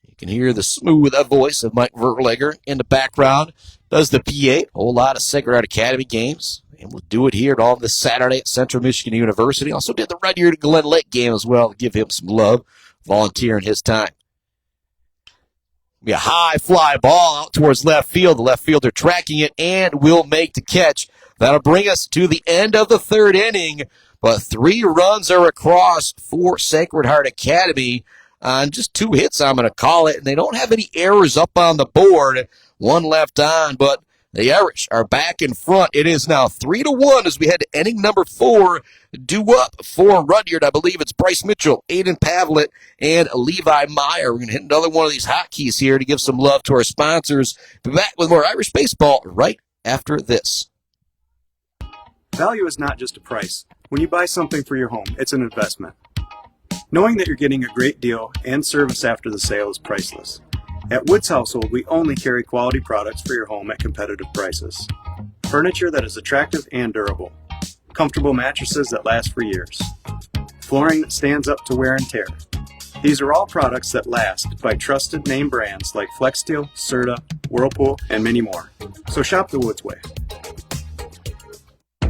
You can hear the smooth voice of Mike Verlager in the background. Does the PA, a whole lot of Sacred Heart Academy games. And we'll do it here all this Saturday at Central Michigan University. Also did the Rudyard Glen Lake game as well to give him some love, volunteering his time. Be a high fly ball out towards left field. The left fielder tracking it and will make the catch. That'll bring us to the end of the third inning. But 3 runs are across for Sacred Heart Academy on just 2 hits, I'm going to call it. And they don't have any errors up on the board. 1 left on, but the Irish are back in front. It is now 3-1 as we head to inning number 4. Due up for Rudyard. I believe it's Bryce Mitchell, Aiden Pavlett, and Levi Meyer. We're going to hit another one of these hotkeys here to give some love to our sponsors. Be back with more Irish baseball right after this. Value is not just a price. When you buy something for your home, it's an investment. Knowing that you're getting a great deal and service after the sale is priceless. At Woods Household, we only carry quality products for your home at competitive prices. Furniture that is attractive and durable. Comfortable mattresses that last for years. Flooring that stands up to wear and tear. These are all products that last by trusted name brands like Flexsteel, Serta, Whirlpool, and many more. So shop the Woods way.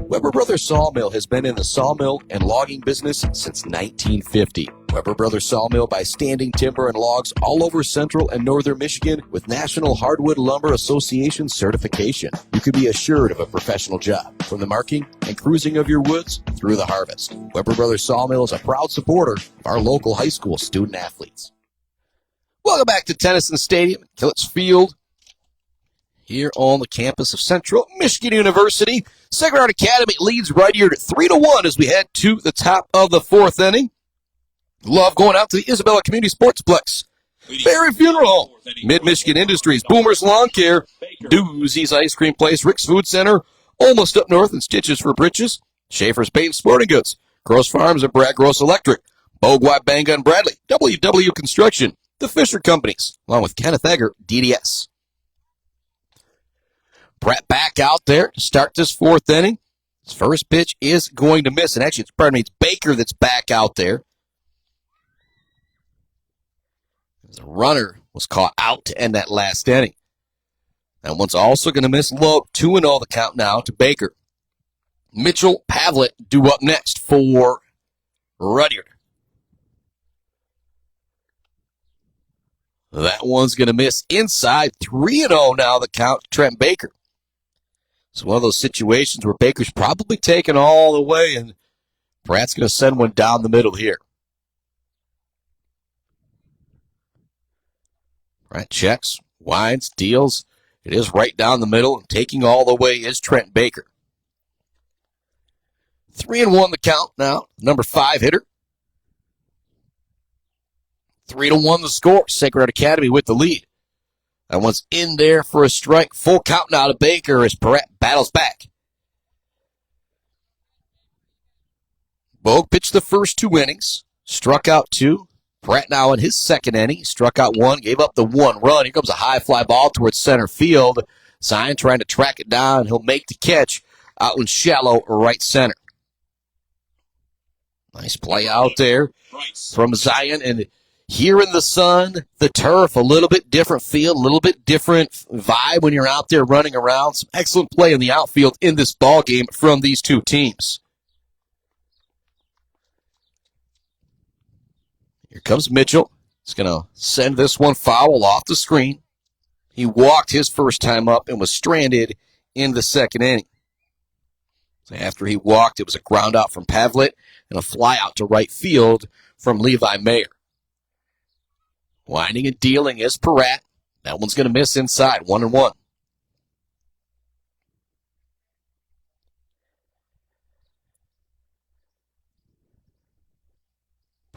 Weber Brothers Sawmill has been in the sawmill and logging business since 1950. Weber Brothers Sawmill buys standing timber and logs all over central and northern Michigan with National Hardwood Lumber Association certification. You can be assured of a professional job, from the marking and cruising of your woods through the harvest. Weber Brothers Sawmill is a proud supporter of our local high school student athletes. Welcome back to Tennyson Stadium, Killets Field, here on the campus of Central Michigan University. Sacred Academy leads Rudyard 3-1 as we head to the top of the fourth inning. Love going out to the Isabella Community Sportsplex, Berry Funeral Home, Mid-Michigan Industries, Boomers Lawn Care, Doozy's Ice Cream Place, Rick's Food Center, Almost Up North and Stitches for Britches, Schaefer's Paint and Sporting Goods, Gross Farms and Brad Gross Electric, Bogwai Banga and Bradley, WW Construction, the Fisher Companies, along with Kenneth Egger, DDS. Brett back out there to start this fourth inning. His first pitch is going to miss, and actually, it's Baker that's back out there. The runner was caught out to end that last inning. That one's also going to miss low. 2-0 the count now to Baker. Mitchell Pavlet due up next for Rudyard. That one's going to miss inside. 3-0 now the count to Trent Baker. It's one of those situations where Baker's probably taken all the way, and Pratt's going to send one down the middle here. Pratt checks, winds, deals. It is right down the middle, and taking all the way is Trent Baker. 3-1 the count now. Number 5 hitter. 3-1 the score. Sacred Academy with the lead. That one's in there for a strike. Full count now to Baker as Pieratt battles back. Bogue pitched the first 2 innings. Struck out 2. Pieratt now in his second inning. Struck out 1. Gave up the 1 run. Here comes a high fly ball towards center field. Zion trying to track it down. He'll make the catch out in shallow right center. Nice play out there from Zion. And here in the sun, the turf, a little bit different feel, a little bit different vibe when you're out there running around. Some excellent play in the outfield in this ball game from these two teams. Here comes Mitchell. He's going to send this one foul off the screen. He walked his first time up and was stranded in the second inning. So after he walked, it was a ground out from Pavlet and a fly out to right field from Levi Mayer. Winding and dealing is Pieratt. That one's going to miss inside, 1-1.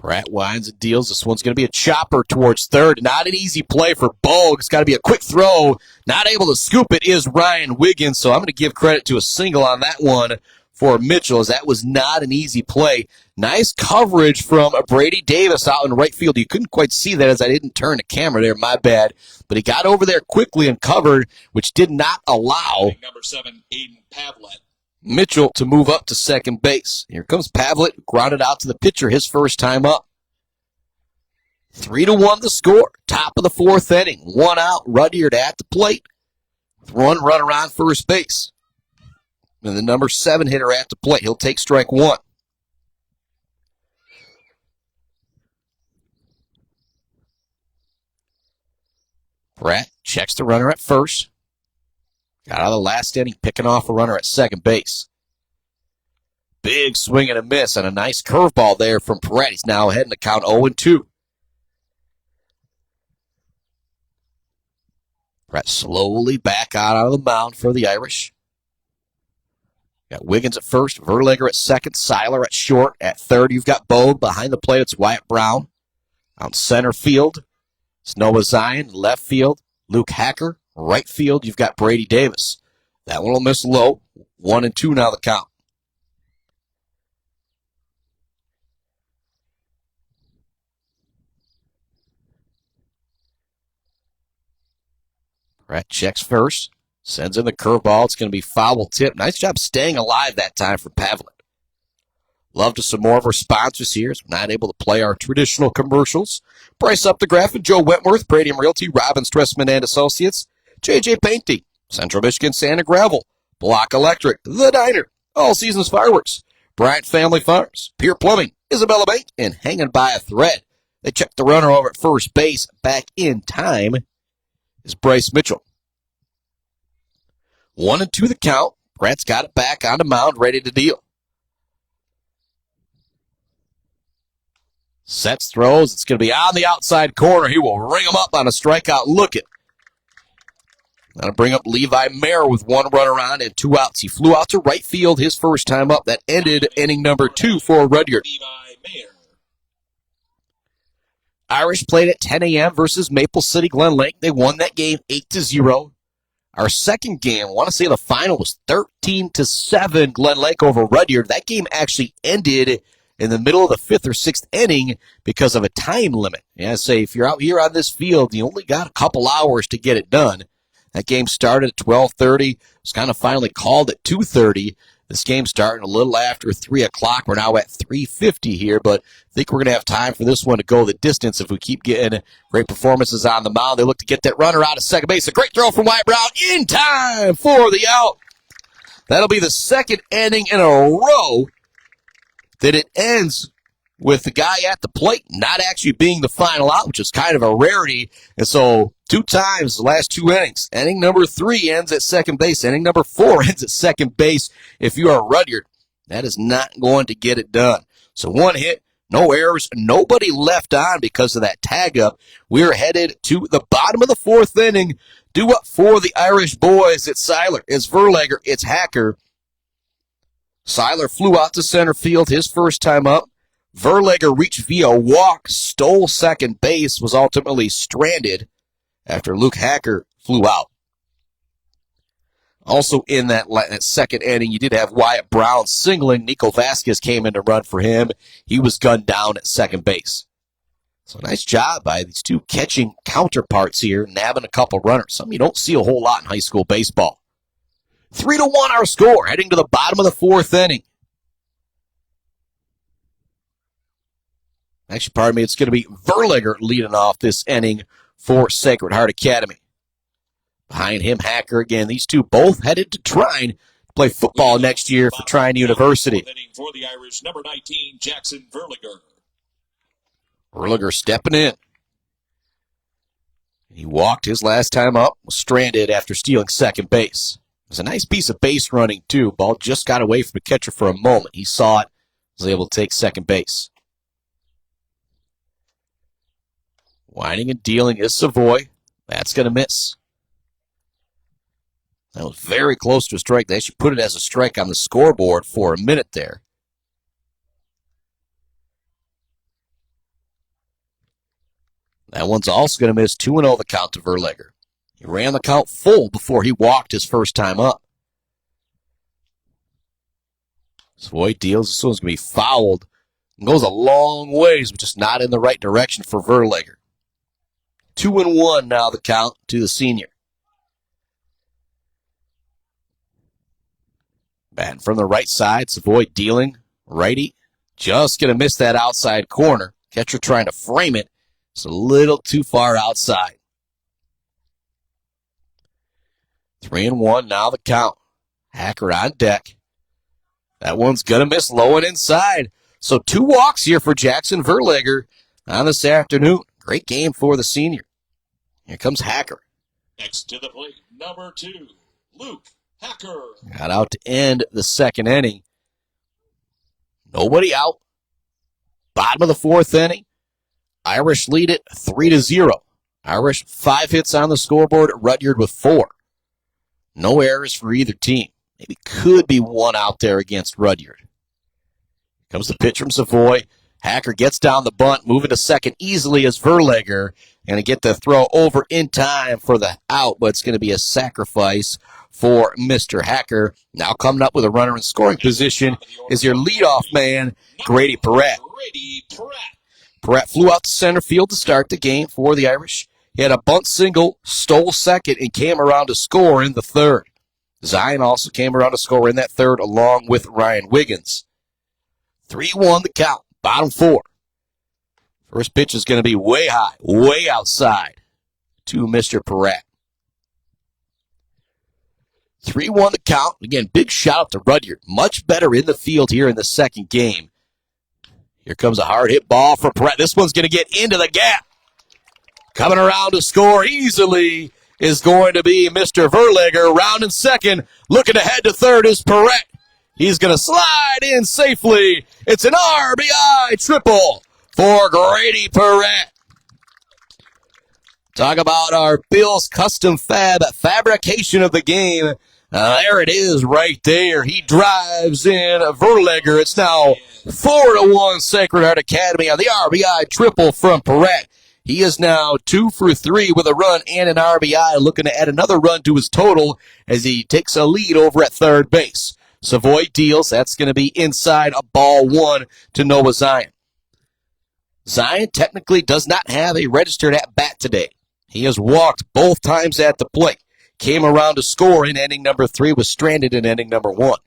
Pieratt winds and deals. This one's going to be a chopper towards third. Not an easy play for Bogue. It's got to be a quick throw. Not able to scoop it is Ryan Wiggins, so I'm going to give credit to a single on that one for Mitchell, as that was not an easy play. Nice coverage from Brady Davis out in right field. You couldn't quite see that as I didn't turn the camera there, my bad. But he got over there quickly and covered, which did not allow Number 7, Aiden Pavlet. Mitchell to move up to second base. Here comes Pavlet, grounded out to the pitcher his first time up. 3-1 the score. Top of the fourth inning. 1 out. Rudyard at the plate. 1 run around first base. And the number 7 hitter at the plate. He'll take strike 1. Pieratt checks the runner at first. Got out of the last inning, picking off a runner at second base. Big swing and a miss, and a nice curveball there from Pieratt. He's now ahead in the count 0-2. Pieratt slowly back out of the mound for the Irish. Got Wiggins at first, Verlager at second, Seiler at short. At third, you've got Bogue. Behind the plate, it's Wyatt Brown. Out center field, it's Noah Zion. Left field, Luke Hacker. Right field, you've got Brady Davis. That one will miss low. 1-2 now the count. Pieratt checks first. Sends in the curveball. It's going to be foul tip. Nice job staying alive that time for Pavlet. Love to some more of our sponsors here. So we're not able to play our traditional commercials. Bryce Updegraff and Joe Wentworth, Bradium Realty, Robin Stressman and Associates, JJ Painting, Central Michigan Sand and Gravel, Block Electric, The Diner, All Seasons Fireworks, Bryant Family Farms, Pier Plumbing, Isabella Bank, and Hanging by a Thread. They check the runner over at first base. Back in time is Bryce Mitchell. 1-2 the count. Brett's got it back on the mound, ready to deal. Sets, throws. It's going to be on the outside corner. He will ring him up on a strikeout. Look it. That'll bring up Levi Mayer with one runner on and 2 outs. He flew out to right field his first time up. That ended inning number 2 for Rudyard. Irish played at 10 a.m. versus Maple City Glen Lake. They won that game 8-0. Our second game, I want to say the final was 13-7 Glen Lake over Rudyard. That game actually ended in the middle of the 5th or 6th inning because of a time limit. Yeah, I say if you're out here on this field, you only got a couple hours to get it done. That game started at 12:30. It was kind of finally called at 2:30. This game starting a little after 3 o'clock. We're now at 3:50 here, but I think we're going to have time for this one to go the distance if we keep getting great performances on the mound. They look to get that runner out of second base. A great throw from Wyatt Brown in time for the out. That'll be the second inning in a row that it ends with the guy at the plate not actually being the final out, which is kind of a rarity. And so 2 times the last 2 innings. Inning number 3 ends at second base. Inning number 4 ends at second base. If you are Rudyard, that is not going to get it done. So 1 hit, no errors, nobody left on because of that tag up. We're headed to the bottom of the 4th inning. Due up for the Irish boys. It's Seiler, it's Verlager, it's Hacker. Seiler flew out to center field his first time up. Verlager reached via walk, stole second base, was ultimately stranded after Luke Hacker flew out. Also in that second inning, you did have Wyatt Brown singling. Nico Vasquez came in to run for him. He was gunned down at second base. So nice job by these 2 catching counterparts here, nabbing a couple runners. Something you don't see a whole lot in high school baseball. 3-1 our score, heading to the bottom of the 4th inning. Actually, pardon me, it's going to be Verlager leading off this inning for Sacred Heart Academy. Behind him, Hacker again. These 2 both headed to Trine to play football next year for Trine University. For the Irish, number 19, Jackson Verlager. Verlager stepping in. He walked his last time up, was stranded after stealing second base. It was a nice piece of base running, too. Ball just got away from the catcher for a moment. He saw it, was able to take second base. Winding and dealing is Savoy. That's going to miss. That was very close to a strike. They actually put it as a strike on the scoreboard for a minute there. That one's also going to miss. 2-0 the count to Verlager. He ran the count full before he walked his first time up. Savoy deals. This one's going to be fouled. And goes a long ways, but just not in the right direction for Verlager. 2-1 now the count to the senior. Batting from the right side, Savoy dealing. Righty, just going to miss that outside corner. Catcher trying to frame it. It's a little too far outside. 3-1 now the count. Hacker on deck. That one's going to miss low and inside. So 2 walks here for Jackson Verlager on this afternoon. Great game for the senior. Here comes Hacker. Next to the plate, number 2, Luke Hacker. Got out to end the second inning. Nobody out. Bottom of the 4th inning. Irish lead it 3-0. Irish 5 hits on the scoreboard. Rudyard with 4. No errors for either team. Maybe could be 1 out there against Rudyard. Comes the pitch from Savoy. Hacker gets down the bunt, moving to second easily as Verlager. Going to get the throw over in time for the out, but it's going to be a sacrifice for Mr. Hacker. Now coming up with a runner in scoring position is your leadoff man, Grady Pieratt. Pieratt flew out to center field to start the game for the Irish. He had a bunt single, stole second, and came around to score in the 3rd. Zion also came around to score in that 3rd along with Ryan Wiggins. 3-1 the count, bottom 4. First pitch is going to be way high, way outside to Mr. Pieratt. 3-1 the count. Again, big shout out to Rudyard. Much better in the field here in the second game. Here comes a hard hit ball for Pieratt. This one's going to get into the gap. Coming around to score easily is going to be Mr. Verlager. Rounding second. Looking ahead to third is Pieratt. He's going to slide in safely. It's an RBI triple for Grady Pieratt. Talk about our Bills custom fabrication of the game. There it is right there. He drives in Verlager. It's now 4-1 Sacred Heart Academy on the RBI triple from Pieratt. He is now 2 for 3 with a run and an RBI, looking to add another run to his total as he takes a lead over at third base. Savoy deals. That's going to be inside a ball one to Noah Zion. Zion technically does not have a registered at bat today. He has walked both times at the plate. Came around to score in inning number 3, was stranded in inning number 1.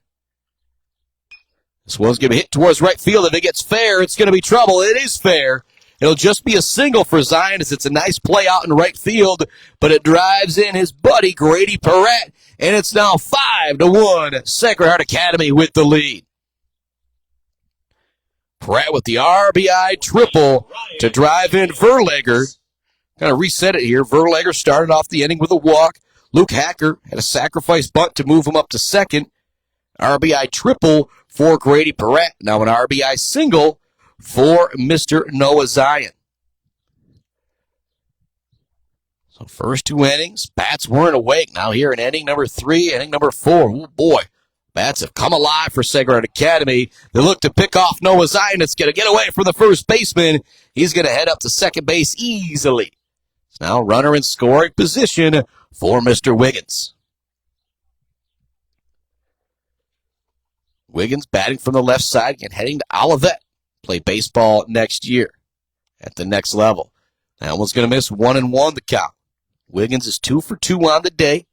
This one's going to be hit towards right field. If it gets fair, it's going to be trouble. It is fair. It'll just be a single for Zion as it's a nice play out in right field, but it drives in his buddy Grady Pieratt, and it's now 5-1 Sacred Heart Academy with the lead. Pieratt with the RBI triple to drive in Verlager. Kind of reset it here. Verlager started off the inning with a walk. Luke Hacker had a sacrifice bunt to move him up to second. RBI triple for Grady Pieratt. Now an RBI single for Mr. Noah Zion. So first 2 innings, bats weren't awake. Now here in inning number 3, inning number 4. Oh boy, bats have come alive for Sacred Heart Academy. They look to pick off Noah Zion. It's going to get away from the first baseman. He's going to head up to second base easily. Now runner in scoring position for Mr. Wiggins. Wiggins batting from the left side and heading to Olivet. Play baseball next year at the next level. That one's going to miss 1-1 the count. Wiggins is 2 for 2 on the day.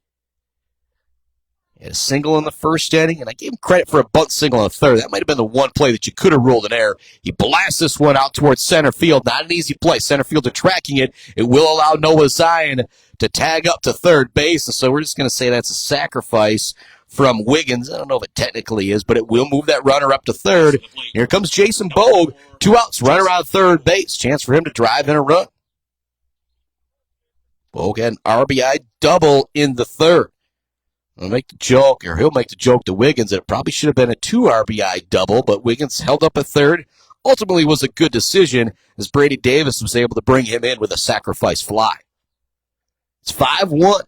He had a single in the first inning, and I gave him credit for a bunt single in the third. That might have been the one play that you could have ruled an error. He blasts this one out towards center field. Not an easy play. Center fielder tracking it. It will allow Noah Zion to tag up to third base, and so we're just going to say that's a sacrifice from Wiggins. I don't know if it technically is, but it will move that runner up to third. Here comes Jason Bogue. 2 outs, runner on third base. Chance for him to drive in a run. Bogue had an RBI double in the third. He'll make the joke to Wiggins that it probably should have been a 2 RBI double, but Wiggins held up a third. Ultimately was a good decision as Brady Davis was able to bring him in with a sacrifice fly. It's 5-1.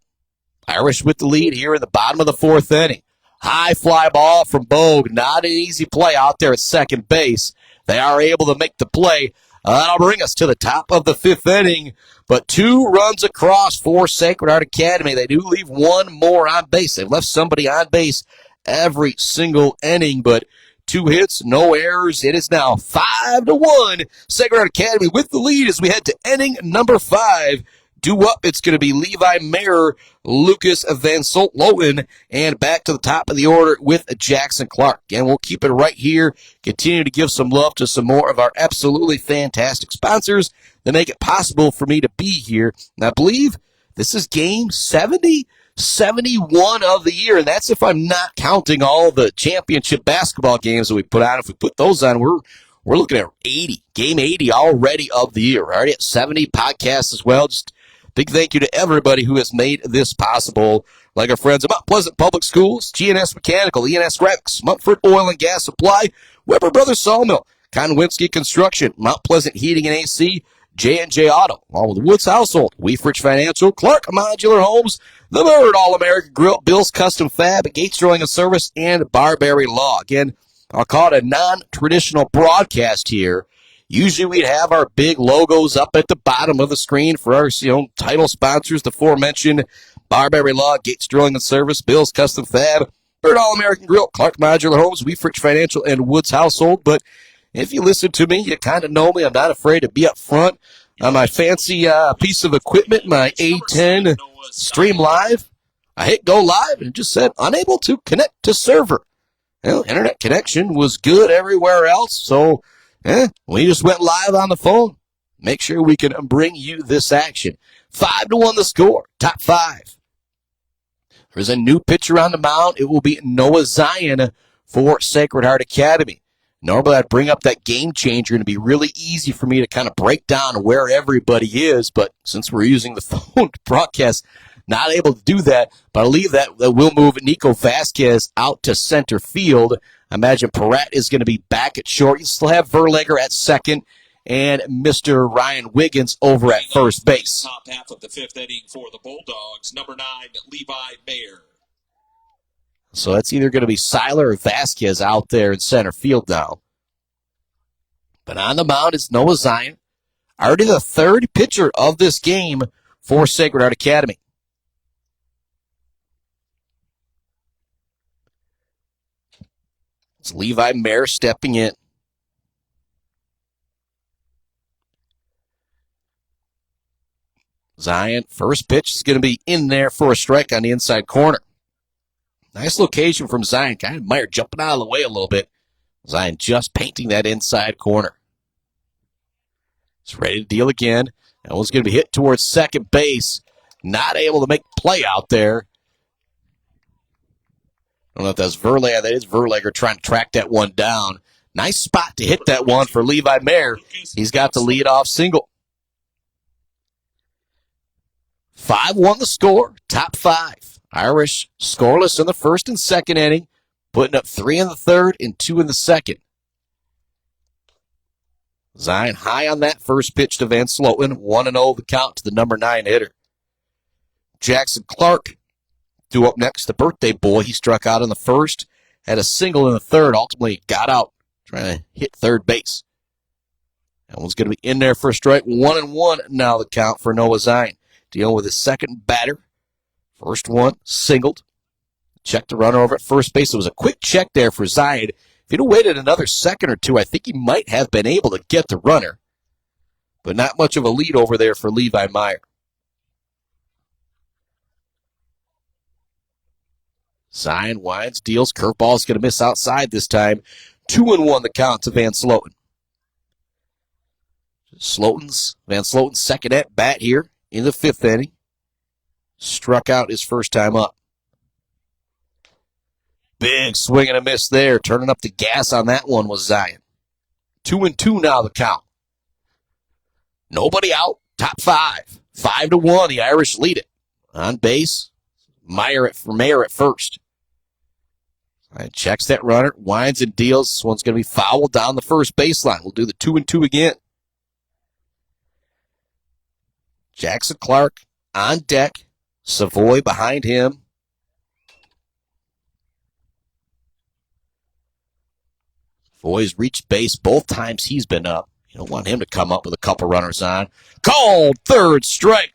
Irish with the lead here in the bottom of the 4th inning. High fly ball from Bogue. Not an easy play out there at second base. They are able to make the play. That'll bring us to the top of the 5th inning. But 2 runs across for Sacred Heart Academy. They do leave 1 more on base. They've left somebody on base every single inning, but 2 hits, no errors. It is now 5-1. Sacred Heart Academy with the lead as we head to inning number 5. Due up, it's going to be Levi Mayer, Lucas Van Solt-Loten, and back to the top of the order with Jackson Clark. And we'll keep it right here. Continue to give some love to some more of our absolutely fantastic sponsors that make it possible for me to be here. And I believe this is game 70, 71 of the year, and that's if I'm not counting all the championship basketball games that we put on. If we put those on, we're looking at 80, game 80 already of the year. We're already at 70 podcasts as well. Just big thank you to everybody who has made this possible, like our friends at Mount Pleasant Public Schools, GNS Mechanical, ENS Graphics, Mumford Oil and Gas Supply, Weber Brothers Sawmill, Konwinski Construction, Mount Pleasant Heating and AC, J&J Auto, along with the Woods Household, Weefrich Financial, Clark Modular Homes, the Bird All-American Grill, Bill's Custom Fab, Gates Drilling and Service, and Barberry Law. Again, I'll call it a non-traditional broadcast here. Usually we'd have our big logos up at the bottom of the screen for our title sponsors, the aforementioned Barberry Law, Gates Drilling and Service, Bill's Custom Fab, Bird All-American Grill, Clark Modular Homes, Weefrich Financial, and Woods Household. But if you listen to me, you kind of know me. I'm not afraid to be up front on my fancy piece of equipment, my A10 Stream Live. I hit go live and it just said unable to connect to server. Well, internet connection was good everywhere else, so we just went live on the phone. Make sure we can bring you this action. 5-1 the score, top 5. There's a new pitcher on the mound. It will be Noah Zion for Sacred Heart Academy. Normally I'd bring up that game changer and it'd be really easy for me to kind of break down where everybody is, but since we're using the phone to broadcast, not able to do that, but I'll leave that. We'll move Nico Vasquez out to center field. I imagine Pieratt is going to be back at short. You still have Verlager at second, and Mr. Ryan Wiggins over at first base. Top half of the fifth inning for the Bulldogs. Number 9, Levi Mayer. So it's either going to be Seiler or Vasquez out there in center field now. But on the mound is Noah Zion, already the third pitcher of this game for Sacred Heart Academy. It's Levi Mayer stepping in. Zion, first pitch is going to be in there for a strike on the inside corner. Nice location from Zion. Kind of Meyer jumping out of the way a little bit. Zion just painting that inside corner. He's ready to deal again. That one's going to be hit towards second base. Not able to make play out there. I don't know if that's Verlander. That is Verlander trying to track that one down. Nice spot to hit that one for Levi Mayer. He's got the leadoff single. 5-1 the score, top 5. Irish scoreless in the first and second inning, putting up 3 in the third and 2 in the second. Zion high on that first pitch to Van Sloten, 1-0 the count to the number 9 hitter. Jackson Clark due up next, the birthday boy. He struck out in the first, had a single in the third, ultimately got out trying to hit third base. That one's going to be in there for a strike, 1-1 now the count for Noah Zion. Dealing with his second batter. First one, singled. Checked the runner over at first base. It was a quick check there for Zion. If he'd have waited another second or two, I think he might have been able to get the runner. But not much of a lead over there for Levi Mayer. Zion winds, deals. Curveball is going to miss outside this time. 2-1 the count to Van Sloten. Van Sloten's second at bat here in the fifth inning. Struck out his first time up. Big swing and a miss there. Turning up the gas on that one was Zion. 2-2 now the count. Nobody out. Top 5. 5-1. The Irish lead it. On base, Mayer at first. Checks that runner. Winds and deals. This one's going to be fouled down the first baseline. We'll do the 2-2 again. Jackson Clark on deck. Savoy behind him. Savoy's reached base both times he's been up. You don't want him to come up with a couple runners on. Called third strike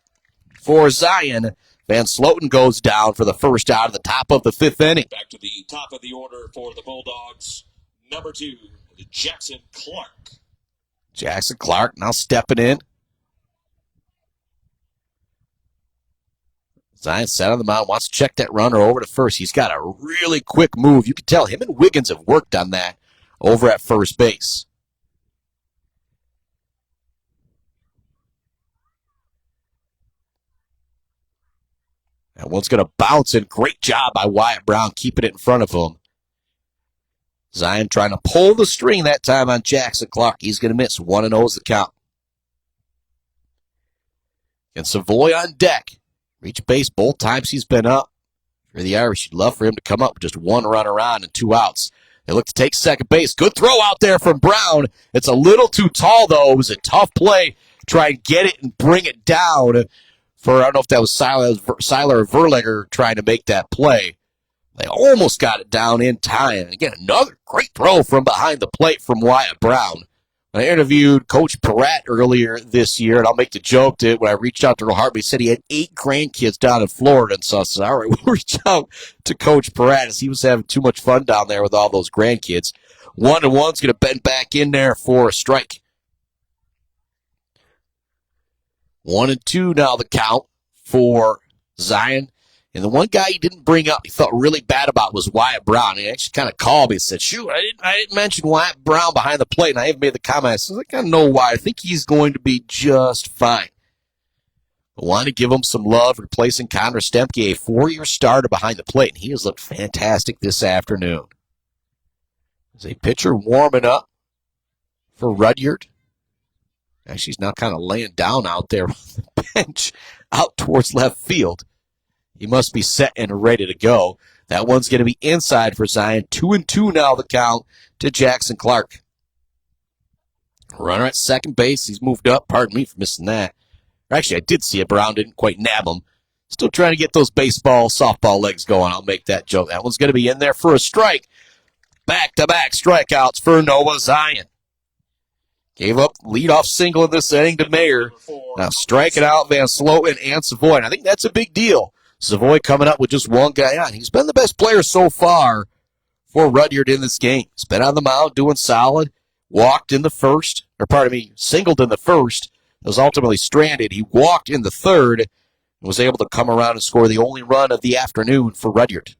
for Zion. Van Sloten goes down for the first out of the top of the fifth inning. Back to the top of the order for the Bulldogs. Number 2, Jackson Clark. Jackson Clark now stepping in. Zion set on the mound, wants to check that runner over to first. He's got a really quick move. You can tell him and Wiggins have worked on that over at first base. That one's going to bounce in. Great job by Wyatt Brown keeping it in front of him. Zion trying to pull the string that time on Jackson Clark. He's going to miss. 1-0 is the count. And Savoy on deck. Reached base both times he's been up. For the Irish, you'd love for him to come up with just one runner on and 2 outs. They look to take second base. Good throw out there from Brown. It's a little too tall, though. It was a tough play. Try and get it and bring it down. I don't know if that was Seiler or Verlander trying to make that play. They almost got it down in time. And again, another great throw from behind the plate from Wyatt Brown. I interviewed Coach Pieratt earlier this year, and I'll make the joke that when I reached out to Earl Harvey, he said he had 8 grandkids down in Florida. And so I said, all right, we'll reach out to Coach Pieratt as he was having too much fun down there with all those grandkids. 1-1's going to bend back in there for a strike. 1-2 now the count for Zion. And the one guy he didn't bring up, he felt really bad about, was Wyatt Brown. He actually kind of called me and said, shoot, I didn't mention Wyatt Brown behind the plate. And I even made the comment. I said, I kind of know why. I think he's going to be just fine. I wanted to give him some love, replacing Connor Stemke, a 4-year starter behind the plate. And he has looked fantastic this afternoon. As a pitcher warming up for Rudyard. Actually, he's now kind of laying down out there on the bench out towards left field. He must be set and ready to go. That one's going to be inside for Zion. 2-2 now the count to Jackson Clark. Runner at second base. He's moved up. Pardon me for missing that. Actually, I did see it. Brown didn't quite nab him. Still trying to get those baseball, softball legs going. I'll make that joke. That one's going to be in there for a strike. Back-to-back strikeouts for Noah Zion. Gave up leadoff single in this inning to Mayer. Now striking out Van Sloten and Savoy. And I think that's a big deal. Savoy coming up with just one guy on. He's been the best player so far for Rudyard in this game. He's been on the mound doing solid. Walked in the first, singled in the first. Was ultimately stranded. He walked in the third and was able to come around and score the only run of the afternoon for Rudyard.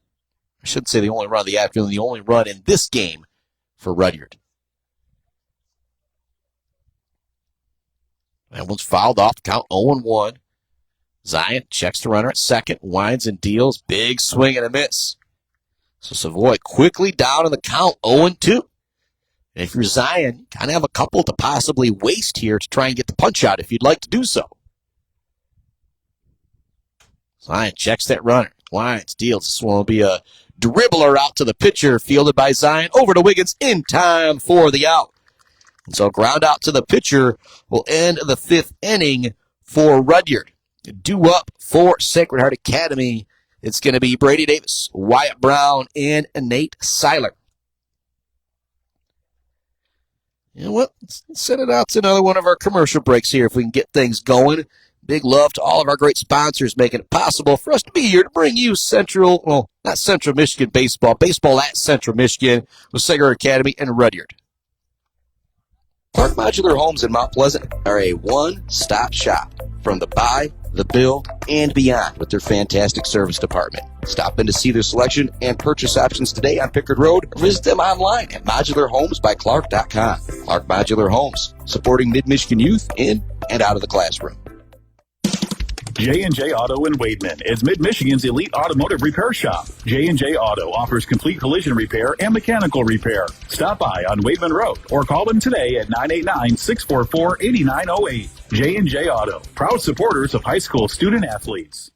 I shouldn't say the only run of the afternoon, the only run in this game for Rudyard. That one's fouled off, count 0-1. Zion checks the runner at second, winds and deals, big swing and a miss. So Savoy quickly down in the count, 0-2. And if you're Zion, you kind of have a couple to possibly waste here to try and get the punch out if you'd like to do so. Zion checks that runner, winds, deals. This one will be a dribbler out to the pitcher, fielded by Zion, over to Wiggins in time for the out. And so ground out to the pitcher will end the fifth inning for Rudyard. Due up for Sacred Heart Academy, it's going to be Brady Davis, Wyatt Brown, and Nate Seiler. You know what? Let's send it out to another one of our commercial breaks here if we can get things going. Big love to all of our great sponsors making it possible for us to be here to bring you not Central Michigan baseball at Central Michigan with Sacred Heart Academy and Rudyard. Clark Modular Homes in Mount Pleasant are a one-stop shop from the buy, the build, and beyond with their fantastic service department. Stop in to see their selection and purchase options today on Pickard Road or visit them online at modularhomesbyclark.com. Clark Modular Homes, supporting Mid-Michigan youth in and out of the classroom. J&J Auto in Wademan is Mid-Michigan's elite automotive repair shop. J&J Auto offers complete collision repair and mechanical repair. Stop by on Wademan Road or call them today at 989-644-8908. J&J Auto, proud supporters of high school student athletes.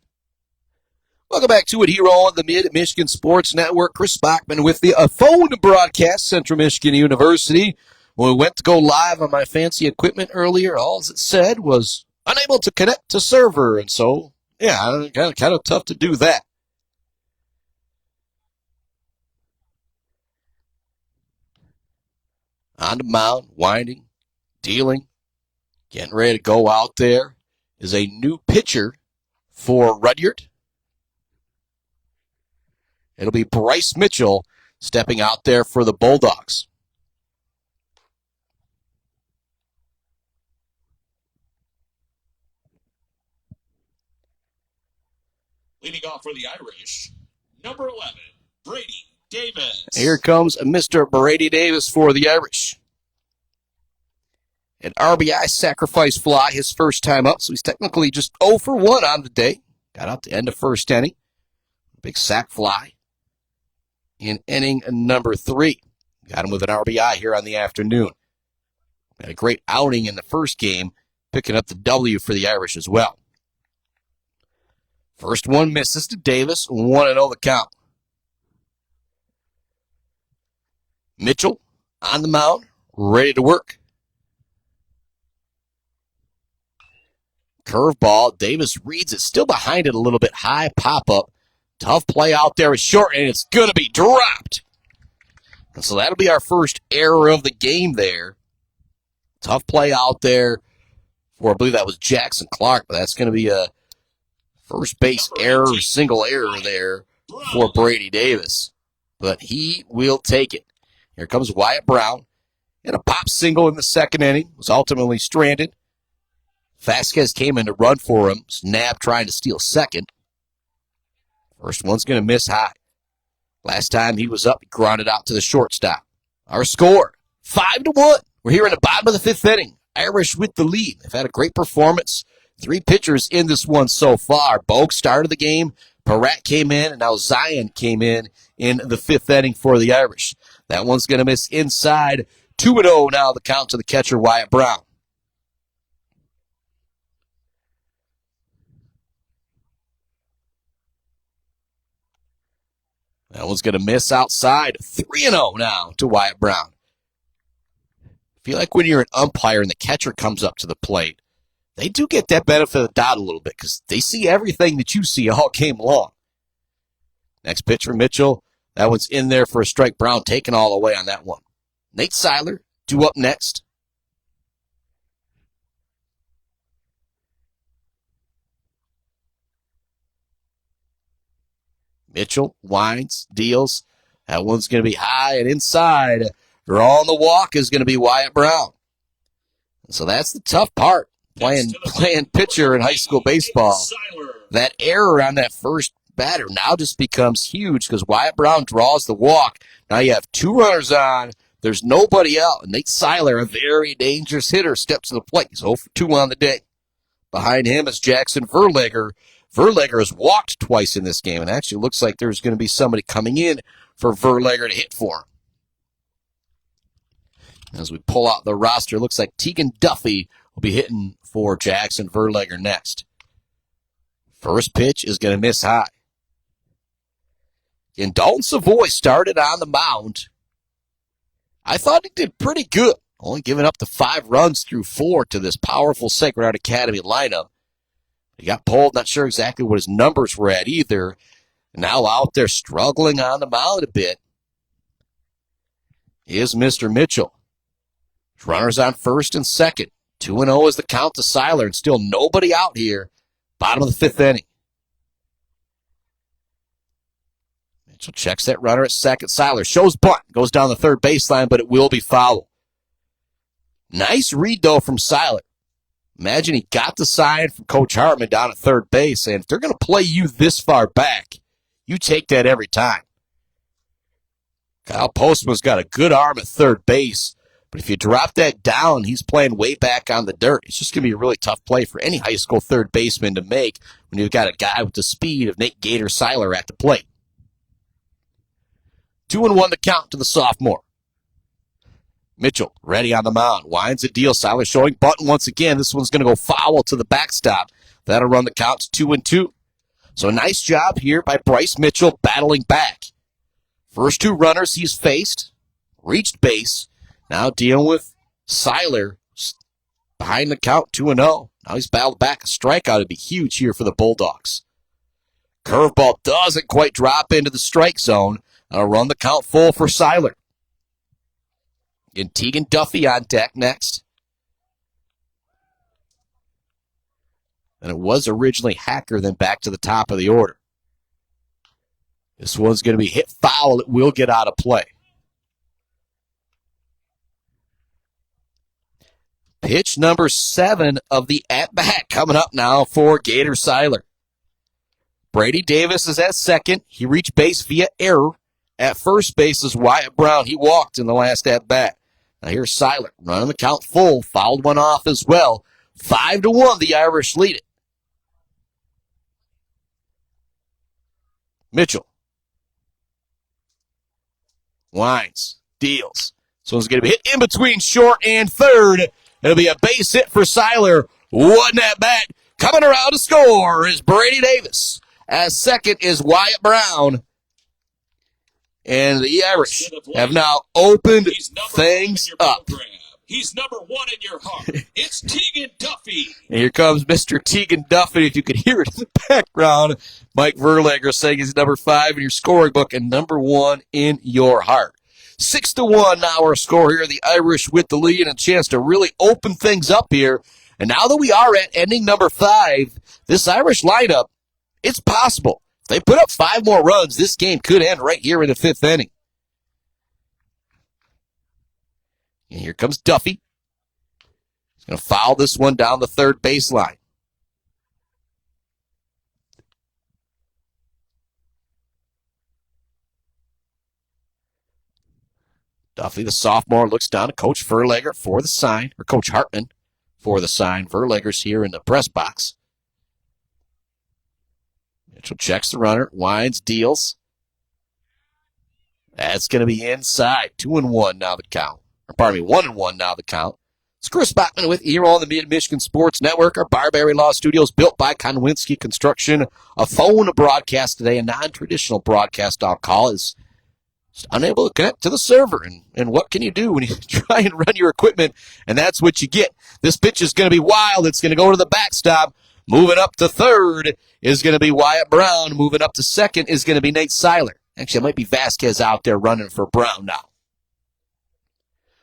Welcome back to it here on the Mid-Michigan Sports Network. Chris Bachman with the phone broadcast, Central Michigan University. When we went to go live on my fancy equipment earlier, all it said was unable to connect to server, and so, yeah, kind of tough to do that. On the mound, winding, dealing, getting ready to go out there is a new pitcher for Rudyard. It'll be Bryce Mitchell stepping out there for the Bulldogs. Leading off for the Irish, number 11, Brady Davis. Here comes Mr. Brady Davis for the Irish. An RBI sacrifice fly his first time up, so he's technically just 0 for 1 on the day. Got out to end of first inning. Big sac fly in inning number 3. Got him with an RBI here on the afternoon. Had a great outing in the first game, picking up the W for the Irish as well. First one misses to Davis, 1-0 the count. Mitchell on the mound, ready to work. Curveball, Davis reads it, still behind it a little bit, high pop-up. Tough play out there, is short, and it's going to be dropped. And so that'll be our first error of the game there. Tough play out there for, I believe that was Jackson Clark, but that's going to be a first base error, single error there for Brady Davis. But he will take it. Here comes Wyatt Brown. And a pop single in the second inning. Was ultimately stranded. Vasquez came in to run for him. Snap trying to steal second. First one's going to miss high. Last time he was up, he grounded out to the shortstop. Our score, 5-1. We're here in the bottom of the fifth inning. Irish with the lead. They've had a great performance. 3 pitchers in this one so far. Bogue started the game. Pieratt came in, and now Zion came in the fifth inning for the Irish. That one's going to miss inside. 2-0 now the count to the catcher, Wyatt Brown. That one's going to miss outside. 3-0 now to Wyatt Brown. feel like when you're an umpire and the catcher comes up to the plate, they do get that benefit of the doubt a little bit because they see everything that you see all game long. Next pitch for Mitchell. That one's in there for a strike. Brown taken all the way on that one. Nate Seiler, 2 up next. Mitchell winds, deals. That one's going to be high and inside. Drawing the walk is going to be Wyatt Brown. So that's the tough part, playing pitcher in high school baseball. That error on that first batter now just becomes huge because Wyatt Brown draws the walk. Now you have 2 runners on. There's nobody out. Nate Seiler, a very dangerous hitter, steps to the plate. He's 0 for 2 on the day. Behind him is Jackson Verlager. Verlager has walked twice in this game, and actually looks like there's going to be somebody coming in for Verlager to hit for him. As we pull out the roster, it looks like Tegan Duffy will be hitting for Jackson Verlager next. First pitch is going to miss high. And Dalton Savoy started on the mound. I thought he did pretty good, only giving up the 5 runs through 4 to this powerful Sacred Heart Academy lineup. He got pulled, not sure exactly what his numbers were at either. Now out there struggling on the mound a bit is Mr. Mitchell. Runners on first and second. 2-0 is the count to Seiler, and still nobody out here. Bottom of the 5th inning. Mitchell checks that runner at second. Seiler shows bunt. Goes down the third baseline, but it will be foul. Nice read, though, from Seiler. Imagine he got the sign from Coach Hartman down at third base, and if they're going to play you this far back, you take that every time. Kyle Postman's got a good arm at third base, but if you drop that down, he's playing way back on the dirt. It's just going to be a really tough play for any high school third baseman to make when you've got a guy with the speed of Nate Gator Seiler at the plate. 2-1 the count to the sophomore. Mitchell ready on the mound. Winds a deal. Seiler showing button once again. This one's going to go foul to the backstop. That'll run the count to 2-2. So a nice job here by Bryce Mitchell battling back. First 2 runners he's faced. Reached base. Now dealing with Seiler behind the count 2-0. Now he's battled back. A strikeout would be huge here for the Bulldogs. Curveball doesn't quite drop into the strike zone. That'll run the count full for Seiler. And Tegan Duffy on deck next. And it was originally Hacker, then back to the top of the order. This one's going to be hit foul. It will get out of play. Pitch number 7 of the at-bat coming up now for Gator Seiler. Brady Davis is at second. He reached base via error. At first base is Wyatt Brown. He walked in the last at-bat. Now here's Seiler running the count full. Fouled one off as well. 5-1, the Irish lead it. Mitchell. Winds. Deals. So it's going to be hit in between short and third. It'll be a base hit for Seiler. One at bat. Coming around to score is Brady Davis. As second is Wyatt Brown. And the Irish have now opened things up. He's number 1 in your heart. It's Tegan Duffy. And here comes Mr. Tegan Duffy. If you could hear it in the background, Mike Verlager saying he's number 5 in your scoring book and number 1 in your heart. 6-1 now our score here. The Irish with the lead and a chance to really open things up here. And now that we are at ending number 5, this Irish lineup, it's possible. If they put up 5 more runs, this game could end right here in the 5th inning. And here comes Duffy. He's going to foul this one down the third baseline. Duffy, the sophomore, looks down to Coach Verlager for the sign, or Coach Hartman for the sign. Verlager's here in the press box. Mitchell checks the runner, winds, deals. That's going to be inside. 2-1 now the count. Or pardon me, 1-1 now the count. It's Chris Bachman with you here on the Mid-Michigan Sports Network. Our Barberry Law Studios built by Konwinski Construction. A phone broadcast today, a non-traditional broadcast I'll call, as Just unable to connect to the server. And what can you do when you try and run your equipment? And that's what you get. This pitch is going to be wild. It's going to go to the backstop. Moving up to third is going to be Wyatt Brown. Moving up to second is going to be Nate Seiler. Actually, it might be Vasquez out there running for Brown now.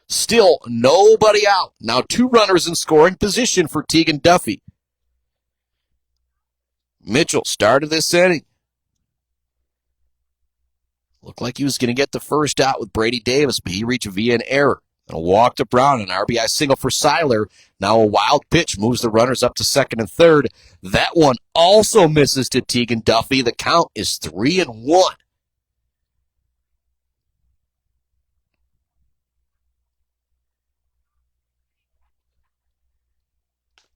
Still nobody out. Now 2 runners in scoring position for Tegan Duffy. Mitchell started this inning. Looked like he was going to get the first out with Brady Davis, but he reached via an error. And a walk to Brown, an RBI single for Seiler. Now a wild pitch moves the runners up to second and third. That one also misses to Tegan Duffy. The count is 3-1.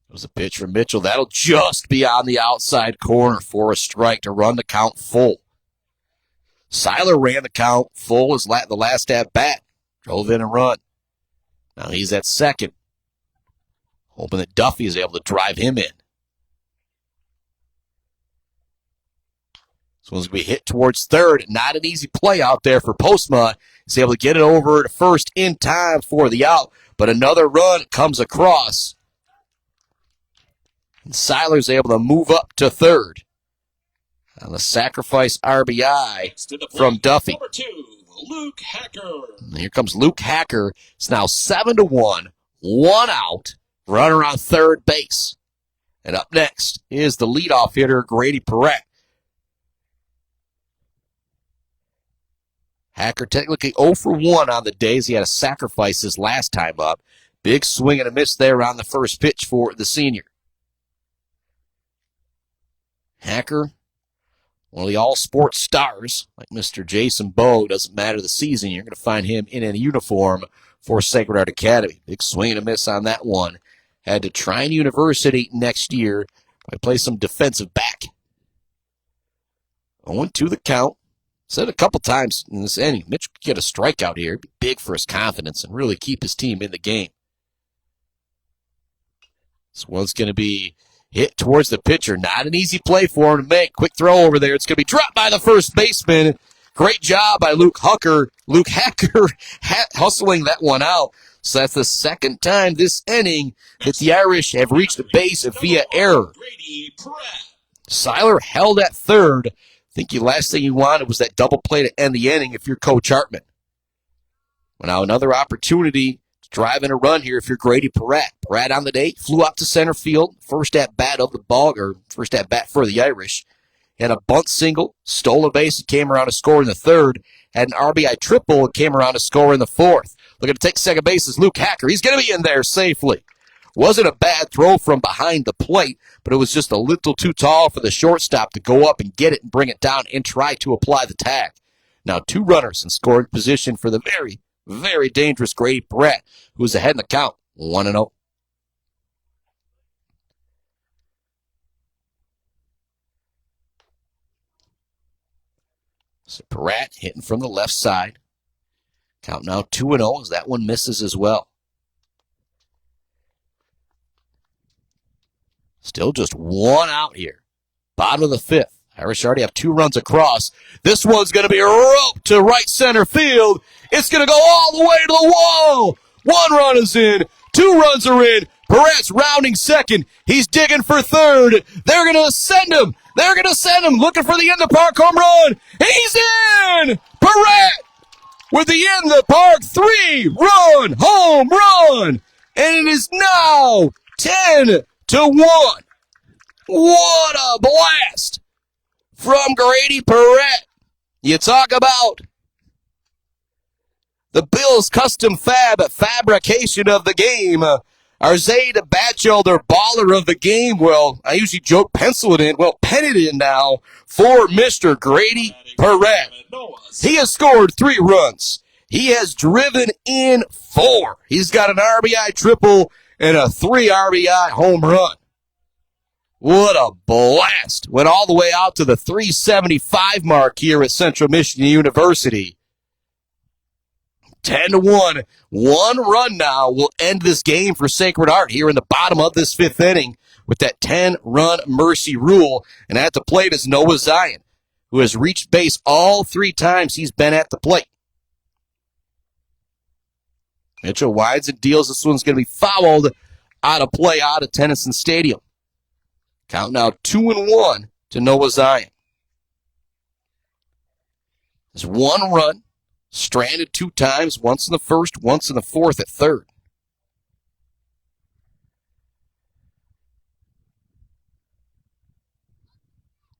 It was a pitch from Mitchell. That'll just be on the outside corner for a strike to run the count full. Seiler ran the count full as the last at bat. Drove in a run. Now he's at second. Hoping that Duffy is able to drive him in. This one's going to be hit towards third. Not an easy play out there for Postma. He's able to get it over to first in time for the out. But another run comes across. And Seiler's able to move up to third. On the sacrifice RBI from Duffy. Number 2, Luke Hacker. And here comes Luke Hacker. It's now 7-1. 1 out. Runner on third base. And up next is the leadoff hitter, Grady Pieratt. Hacker technically 0 for 1 on the days. He had a sacrifice his last time up. Big swing and a miss there on the first pitch for the senior. Hacker, one of the all-sports stars, like Mr. Jason Bowe. Doesn't matter the season, you're going to find him in a uniform for Sacred Heart Academy. Big swing and a miss on that one. Had to Trine University next year. Probably play some defensive back. 0-2 the count. Said a couple times in this inning, Mitch could get a strikeout here. It'd be big for his confidence and really keep his team in the game. This one's going to be hit towards the pitcher. Not an easy play for him to make. Quick throw over there. It's going to be dropped by the first baseman. Great job by Luke Hacker hustling that one out. So that's the second time this inning that the Irish have reached the base via error. Seiler held at third. I think the last thing you wanted was that double play to end the inning if you're Coach Hartman. Well, now another opportunity to drive in a run here if you're Grady Pieratt. Pieratt on the day, flew out to center field. First at bat of the ball, or first at bat for the Irish. Had a bunt single, stole a base, and came around to score in the third. Had an RBI triple and came around to score in the fourth. Looking to take second base is Luke Hacker. He's going to be in there safely. Wasn't a bad throw from behind the plate, but it was just a little too tall for the shortstop to go up and get it and bring it down and try to apply the tag. Now 2 runners in scoring position for the very, very dangerous Grady Pieratt, who's ahead in the count, 1-0. So Pieratt hitting from the left side. Count now 2-0 as that one misses as well. Still just 1 out here. Bottom of the 5th. Irish already have 2 runs across. This one's going to be roped to right center field. It's going to go all the way to the wall. 1 run is in. 2 runs are in. Pieratt's rounding second. He's digging for third. They're going to send him. They're going to send him looking for the in-the-park home run. He's in! Pieratt with the in-the-park 3-run home run. And it is now 10-1. What a blast from Grady Pieratt. You talk about the Bills custom fabrication of the game. Arzade Batchelder, baller of the game. Well, I usually joke pencil it in. Well, pen it in now for Mr. Grady Pieratt. He has scored 3 runs. He has driven in 4. He's got an RBI triple and a 3 RBI home run. What a blast. Went all the way out to the 375 mark here at Central Michigan University. 10-1. 1 run now will end this game for Sacred Heart here in the bottom of this 5th inning with that 10-run mercy rule. And at the plate is Noah Zion, who has reached base all 3 times he's been at the plate. Mitchell winds and deals. This one's going to be fouled out of play out of Tennyson Stadium. Count now 2-1 to Noah Zion. There's one run, stranded 2 times, once in the first, once in the fourth at third.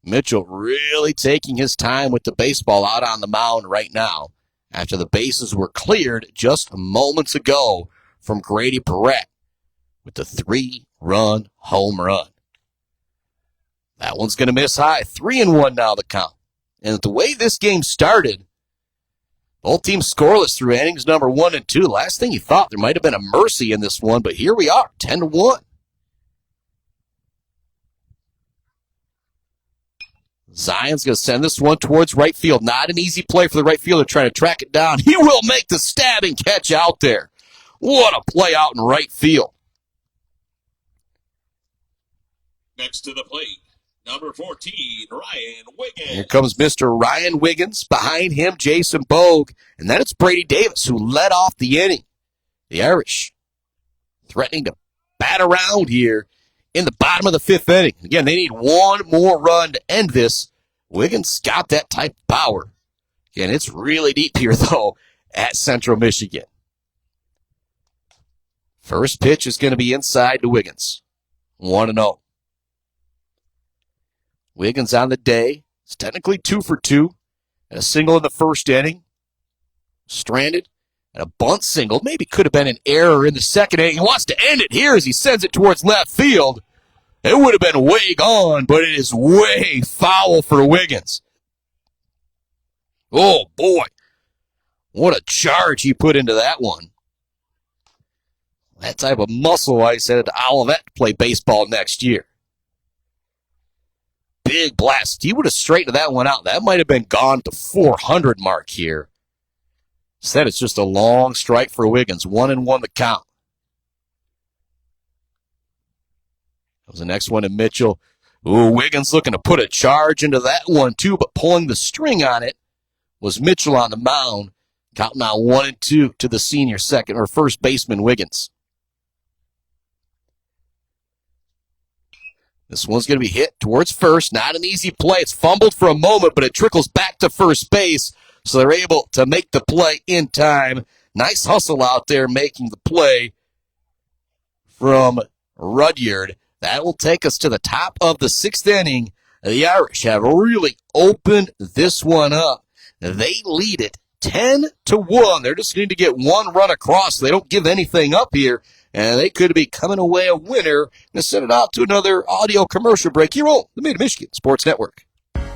Mitchell really taking his time with the baseball out on the mound right now after the bases were cleared just moments ago from Grady Pieratt with the 3-run home run. That one's going to miss high. 3-1 now the count. And the way this game started, both teams scoreless through innings number 1 and 2. Last thing you thought, there might have been a mercy in this one, but here we are, 10-1. Zion's going to send this one towards right field. Not an easy play for the right fielder trying to track it down. He will make the stabbing catch out there. What a play out in right field. Next to the plate, number 14, Ryan Wiggins. Here comes Mr. Ryan Wiggins. Behind him, Jason Bogue. And then it's Brady Davis who led off the inning. The Irish threatening to bat around here in the bottom of the 5th inning. Again, they need one more run to end this. Wiggins got that type of power. Again, it's really deep here, though, at Central Michigan. First pitch is going to be inside to Wiggins. 1-0. Wiggins on the day. It's technically 2 for 2. And a single in the first inning. Stranded. And a bunt single. Maybe could have been an error in the second inning. He wants to end it here as he sends it towards left field. It would have been way gone, but it is way foul for Wiggins. Oh, boy. What a charge he put into that one. That type of muscle, I said to Olivet to play baseball next year. Big blast. He would have straightened that one out. That might have been gone to 400 mark here. Instead, it's just a long strike for Wiggins. 1-1 the count. That was the next one to Mitchell. Ooh, Wiggins looking to put a charge into that one too, but pulling the string on it was Mitchell on the mound. Count now 1-2 to the senior second or first baseman Wiggins. This one's going to be hit towards first. Not an easy play. It's fumbled for a moment, but it trickles back to first base. So they're able to make the play in time. Nice hustle out there making the play from Rudyard. That will take us to the top of the 6th inning. The Irish have really opened this one up. They lead it 10-1. They're just need to get one run across. They don't give anything up here. And they could be coming away a winner. And send it out to another audio commercial break here on the Mid-Michigan Sports Network.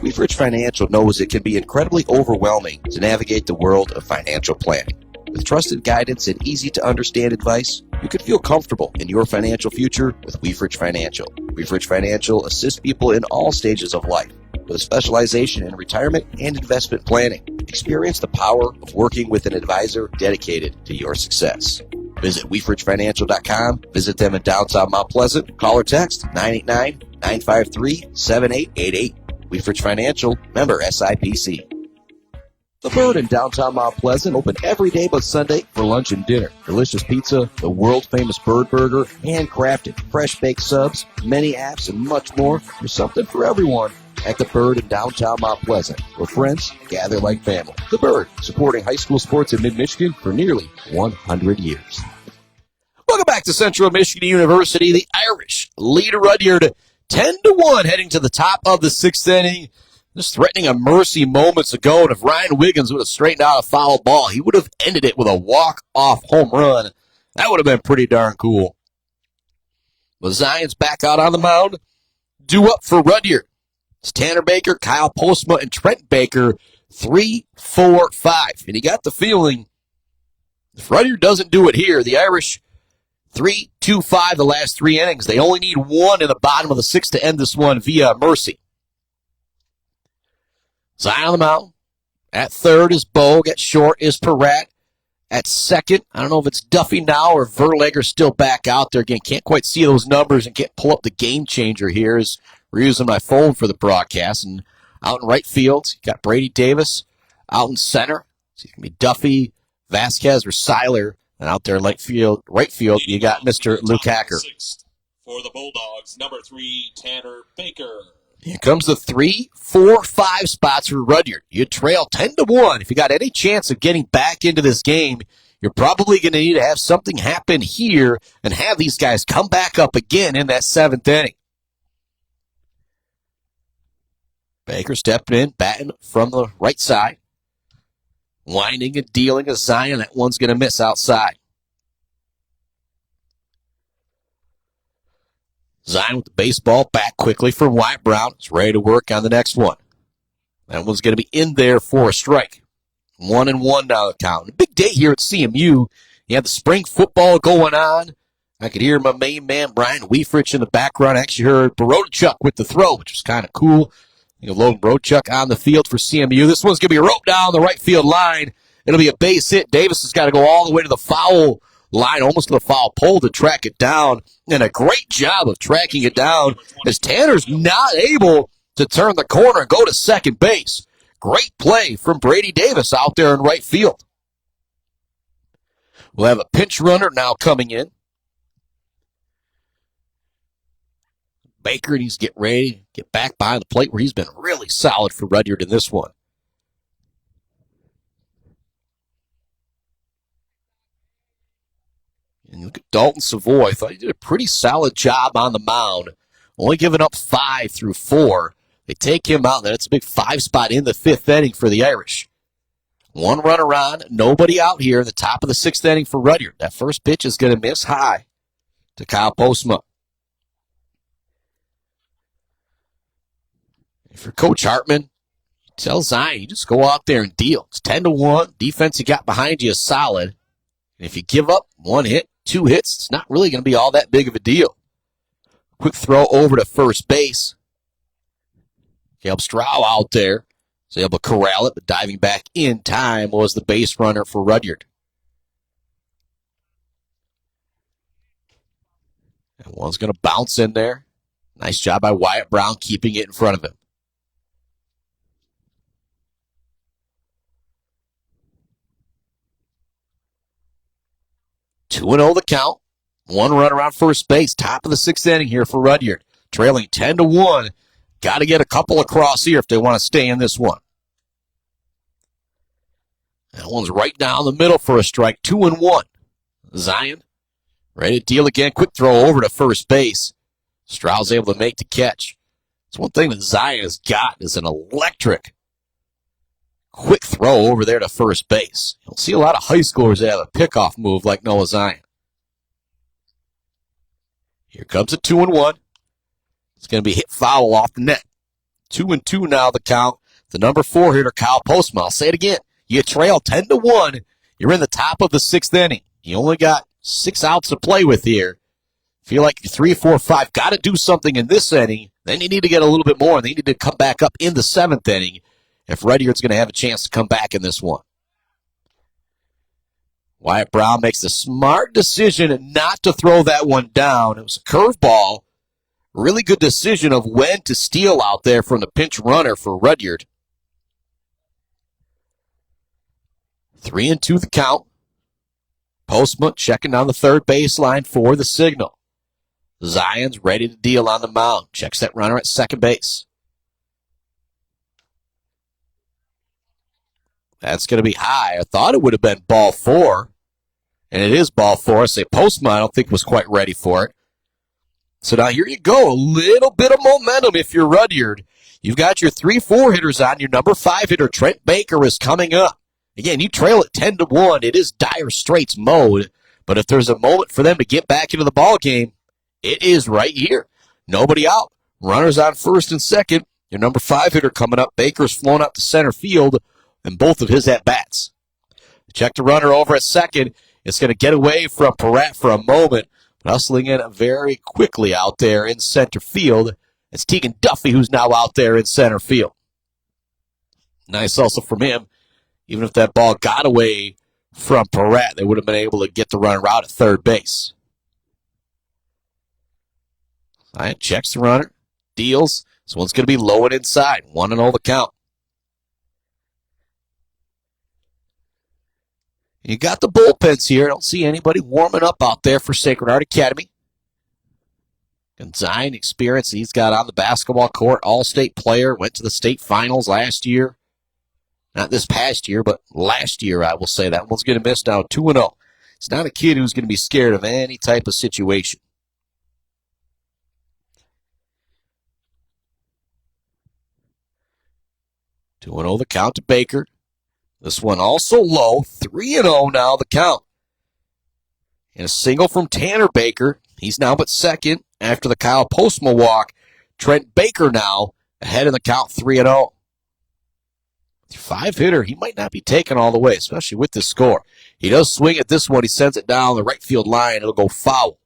Weaverich Financial knows it can be incredibly overwhelming to navigate the world of financial planning. With trusted guidance and easy-to-understand advice, you can feel comfortable in your financial future with Weaverich Financial. Weaverich Financial assists people in all stages of life with a specialization in retirement and investment planning. Experience the power of working with an advisor dedicated to your success. Visit WeaverIchFinancial.com. Visit them in downtown Mount Pleasant. Call or text 989-953-7888. Weaverich Financial, member SIPC. The Bird in downtown Mount Pleasant, open every day but Sunday for lunch and dinner. Delicious pizza, the world-famous Bird Burger, handcrafted, fresh-baked subs, many apps, and much more. There's something for everyone at The Bird in downtown Mount Pleasant, where friends gather like family. The Bird, supporting high school sports in mid-Michigan for nearly 100 years. Welcome back to Central Michigan University. The Irish lead Rudyard 10-1 heading to the top of the 6th inning. Just threatening a mercy moments ago, and if Ryan Wiggins would have straightened out a foul ball, he would have ended it with a walk-off home run. That would have been pretty darn cool. The Zion's back out on the mound. Due up for Rudyard. It's Tanner Baker, Kyle Postma, and Trent Baker. 3, 4, 5. And he got the feeling if Rudyard doesn't do it here, the Irish 3, 2, 5 the last 3 innings. They only need one in the bottom of the 6th to end this one via mercy. Zion on the mound. At third is Bogue. At short is Pieratt. At second, I don't know if it's Duffy now or Verlager still back out there. Again, can't quite see those numbers and can't pull up the game changer here as we're using my phone for the broadcast. And out in right field, you got Brady Davis. Out in center, so it can be Duffy, Vasquez, or Seiler. And out there in right field, you got Mr. Luke Hacker. For the Bulldogs, number 3, Tanner Baker. Here comes the 3, 4, 5 spots for Rudyard. You trail 10-1. If you got any chance of getting back into this game, you're probably going to need to have something happen here and have these guys come back up again in that 7th inning. Baker stepping in, batting from the right side. Winding and dealing a Zion. That one's going to miss outside. Zion with the baseball back quickly from Wyatt Brown. He's ready to work on the next one. That one's going to be in there for a strike. 1-1 now the count. A big day here at CMU. You have the spring football going on. I could hear my main man, Brian Weifrich, in the background. I actually heard Barochuk with the throw, which was kind of cool. Logan Barochuk on the field for CMU. This one's going to be roped down the right field line. It'll be a base hit. Davis has got to go all the way to the foul line, almost to the foul pole to track it down. And a great job of tracking it down as Tanner's not able to turn the corner and go to second base. Great play from Brady Davis out there in right field. We'll have a pinch runner now coming in. Baker needs to get ready, get back behind the plate where he's been really solid for Rudyard in this one. And look at Dalton Savoy. I thought he did a pretty solid job on the mound. Only giving up 5 through 4. They take him out. That's a big 5 spot in the 5th inning for the Irish. 1 runner on, nobody out here in the top of the 6th inning for Rudyard. That first pitch is going to miss high to Kyle Postma. If you're Coach Hartman, tell Zion, you just go out there and deal. It's 10-1. Defense you got behind you is solid. And if you give up 1 hit, 2 hits, it's not really going to be all that big of a deal. Quick throw over to first base. Caleb Stroud out there. Was able to corral it, but diving back in time was the base runner for Rudyard. And one's going to bounce in there. Nice job by Wyatt Brown keeping it in front of him. 2-0 the count. 1 run around first base. Top of the 6th inning here for Rudyard. Trailing 10-1. Got to get a couple across here if they want to stay in this one. That one's right down the middle for a strike. 2-1. Zion ready to deal again. Quick throw over to first base. Stroud's able to make the catch. It's one thing that Zion has got is an electric quick throw over there to first base. You'll see a lot of high schoolers that have a pickoff move like Noah Zion. Here comes a 2-1. It's going to be hit foul off the net. 2-2 now the count. The number 4 hitter, Kyle Postma. I'll say it again. You trail 10-1. You're in the top of the 6th inning. You only got 6 outs to play with here. Feel like 3, 4, 5 got to do something in this inning. Then you need to get a little bit more. They need to come back up in the 7th inning if Rudyard's going to have a chance to come back in this one. Wyatt Brown makes the smart decision not to throw that one down. It was a curveball. Really good decision of when to steal out there from the pinch runner for Rudyard. 3-2 the count. Postma checking on the third baseline for the signal. Zion's ready to deal on the mound. Checks that runner at second base. That's going to be high. I thought it would have been ball 4. And it is ball 4. I say Postma, I don't think was quite ready for it. So now here you go. A little bit of momentum if you're Rudyard. You've got your 3-4 hitters on. Your number 5 hitter, Trent Baker, is coming up. Again, you trail it 10-1. It is dire straits mode. But if there's a moment for them to get back into the ball game, it is right here. Nobody out. Runners on first and second. Your number 5 hitter coming up. Baker's flown up to center field in both of his at-bats. Check the runner over at second. It's going to get away from Pieratt for a moment. But hustling in very quickly out there in center field. It's Tegan Duffy who's now out there in center field. Nice hustle from him. Even if that ball got away from Pieratt, they would have been able to get the runner out at third base. Zion checks the runner, deals. This one's going to be low and inside. 1-0 the count. You got the bullpens here. I don't see anybody warming up out there for Sacred Heart Academy. And Zion experience he's got on the basketball court, all-state player, went to the state finals last year. Not this past year, but last year, I will say. That one's going to miss now 2-0. It's not a kid who's going to be scared of any type of situation. 2-0 the count to Baker. This one also low. 3-0 now the count. And a single from Tanner Baker. He's now but second after the Kyle Postma walk. Trent Baker now ahead in the count 3-0. 5-hitter, he might not be taken all the way, especially with this score. He does swing at this one. He sends it down the right field line. It'll go foul.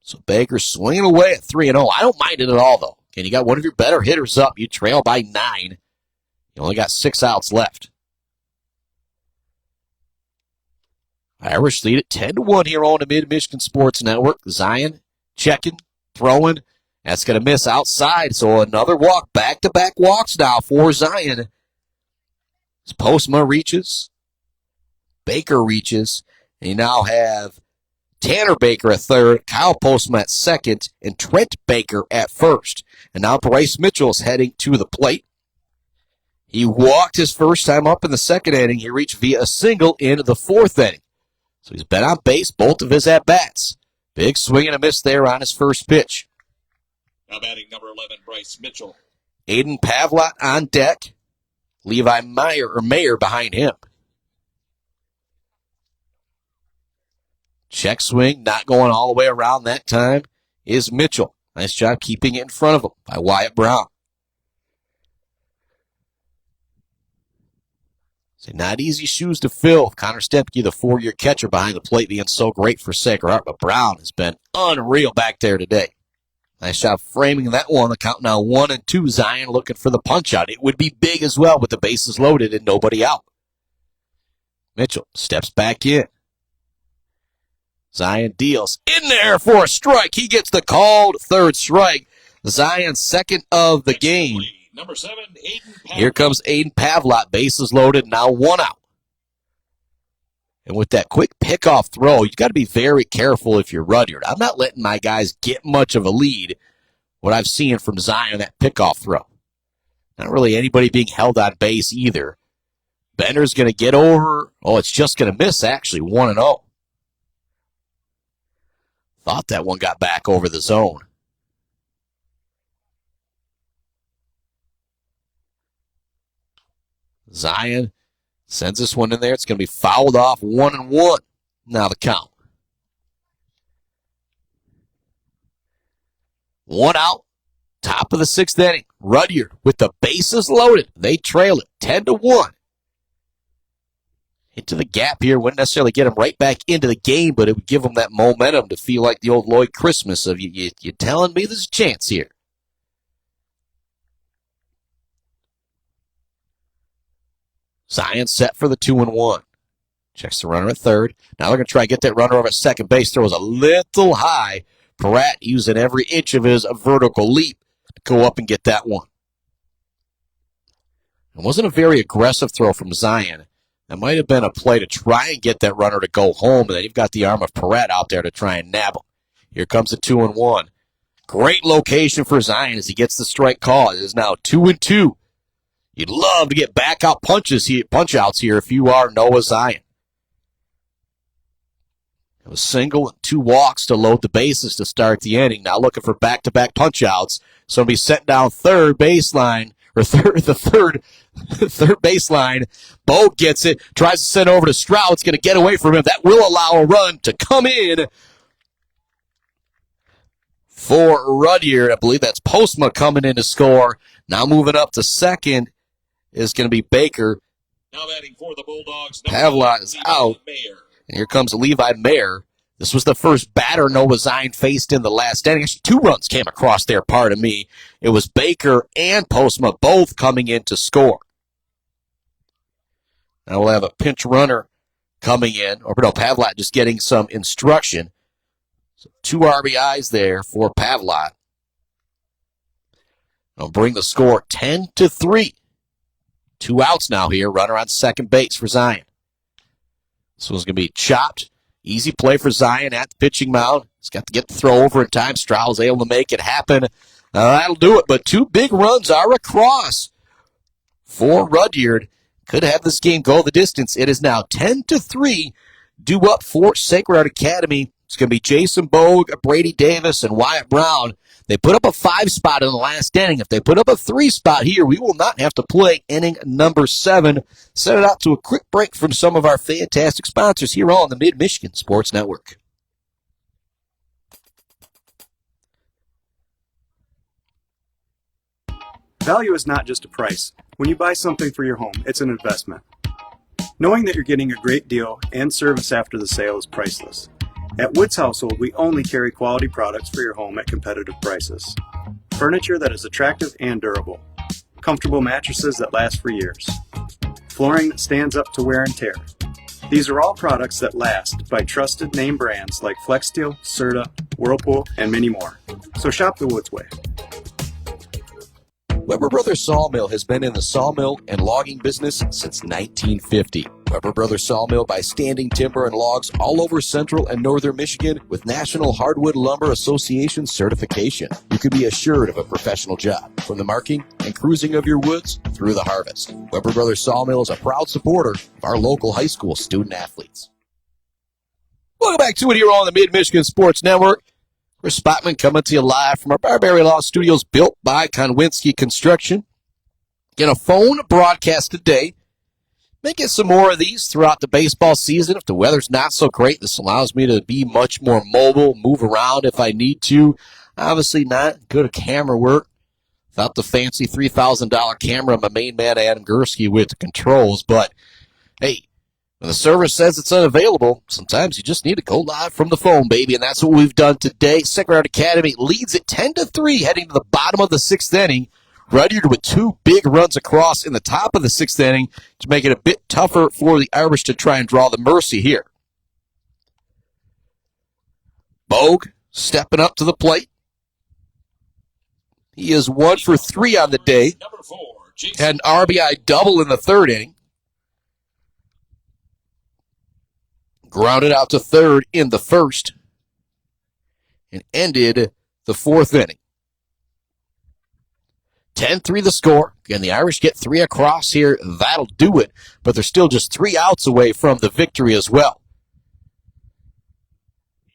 So Baker swinging away at 3-0. I don't mind it at all, though. And you got one of your better hitters up. You trail by 9. You only got 6 outs left. Irish lead at 10-1 here on the Mid-Michigan Sports Network. Zion checking, throwing. That's going to miss outside. So another walk, back-to-back walks now for Zion. As Postma reaches, Baker reaches, and you now have Tanner Baker at third, Kyle Postma at second, and Trent Baker at first. And now Bryce Mitchell is heading to the plate. He walked his first time up in the second inning. He reached via a single in the fourth inning. So he's been on base both of his at-bats. Big swing and a miss there on his first pitch. Now batting number 11, Bryce Mitchell. Aiden Pavlot on deck. Levi Mayer behind him. Check swing, not going all the way around that time, is Mitchell. Nice job keeping it in front of him by Wyatt Brown. So not easy shoes to fill. Connor Stempke, the 4-year catcher behind the plate, being so great for Sacred Heart, but Brown has been unreal back there today. Nice job framing that one. The count now 1-2. Zion looking for the punch out. It would be big as well with the bases loaded and nobody out. Mitchell steps back in. Zion deals in there for a strike. He gets the called third strike. Zion's second of the game. Number 7, Aiden Pavlot. Here comes Aiden Pavlot. Bases loaded, now 1 out. And with that quick pickoff throw, you got to be very careful if you're Rudyard. I'm not letting my guys get much of a lead. What I've seen from Zion, that pickoff throw. Not really anybody being held on base either. Bender's going to get over. Oh, it's just going to miss, actually, 1-0. Thought that one got back over the zone. Zion sends this one in there. It's going to be fouled off 1-1. Now the count. 1 out. Top of the 6th inning. Rudyard with the bases loaded. They trail it 10-1. Into the gap here. Wouldn't necessarily get them right back into the game, but it would give them that momentum to feel like the old Lloyd Christmas of you're telling me there's a chance here. Zion set for the 2-1. Checks the runner at third. Now they're going to try to get that runner over at second base. Throws a little high. Pieratt using every inch of his vertical leap to go up and get that one. It wasn't a very aggressive throw from Zion. That might have been a play to try and get that runner to go home, and then you've got the arm of Pieratt out there to try and nab him. Here comes the 2-1. Great location for Zion as he gets the strike call. It is now 2-2. You'd love to get back out punch outs here if you are Noah Zion. It was single and 2 walks to load the bases to start the inning. Now looking for back-to-back punch outs. So he'll be set down third baseline, or third baseline. Bo gets it, tries to send over to Stroud. It's going to get away from him. That will allow a run to come in for Rudyard. I believe that's Postma coming in to score. Now moving up to second is going to be Baker. Now batting for the Bulldogs. Pavlot is out. And here comes Levi Mayer. This was the first batter Noah Zion faced in the last inning. Actually, 2 runs came across there, pardon me. It was Baker and Postma both coming in to score. Now we'll have a pinch runner coming in. Or no, Pavlot just getting some instruction. So 2 RBIs there for Pavlot. I'll bring the score 10-3. 2 outs now here. Runner on second base for Zion. This one's going to be chopped. Easy play for Zion at the pitching mound. He's got to get the throw over in time. Stroud's able to make it happen. That'll do it, but 2 big runs are across for Rudyard. Could have this game go the distance. It is now 10-3, due up for Sacred Heart Academy. It's going to be Jason Bogue, Brady Davis, and Wyatt Brown. They put up a 5 spot in the last inning. If they put up a 3 spot here, we will not have to play inning number 7. Send it out to a quick break from some of our fantastic sponsors here on the Mid-Michigan Sports Network. Value is not just a price. When you buy something for your home, it's an investment. Knowing that you're getting a great deal and service after the sale is priceless. At Woods Household, we only carry quality products for your home at competitive prices. Furniture that is attractive and durable. Comfortable mattresses that last for years. Flooring that stands up to wear and tear. These are all products that last by trusted name brands like FlexSteel, Serta, Whirlpool, and many more. So shop the Woods way. Weber Brothers Sawmill has been in the sawmill and logging business since 1950. Weber Brothers Sawmill buys standing timber and logs all over central and northern Michigan with National Hardwood Lumber Association certification. You can be assured of a professional job, from the marking and cruising of your woods through the harvest. Weber Brothers Sawmill is a proud supporter of our local high school student athletes. Welcome back to it here on the Mid-Michigan Sports Network. Chris Spotman coming to you live from our Barbary Law Studios, built by Konwinski Construction. Get a phone broadcast today. May get some more of these throughout the baseball season. If the weather's not so great, this allows me to be much more mobile, move around if I need to. Obviously not good at camera work without the fancy $3,000 camera, my main man Adam Gursky with the controls. But, hey, when the service says it's unavailable, sometimes you just need to go live from the phone, baby, and that's what we've done today. Sacred Heart Academy leads at 10-3 heading to the bottom of the 6th inning. Rudyard with 2 big runs across in the top of the 6th inning to make it a bit tougher for the Irish to try and draw the mercy here. Bogue stepping up to the plate. He is 1 for 3 on the day. Had an RBI double in the 3rd inning. Grounded out to 3rd in the 1st and ended the 4th inning. 10-3 the score. Again, the Irish get 3 across here. That'll do it, but they're still just 3 outs away from the victory as well.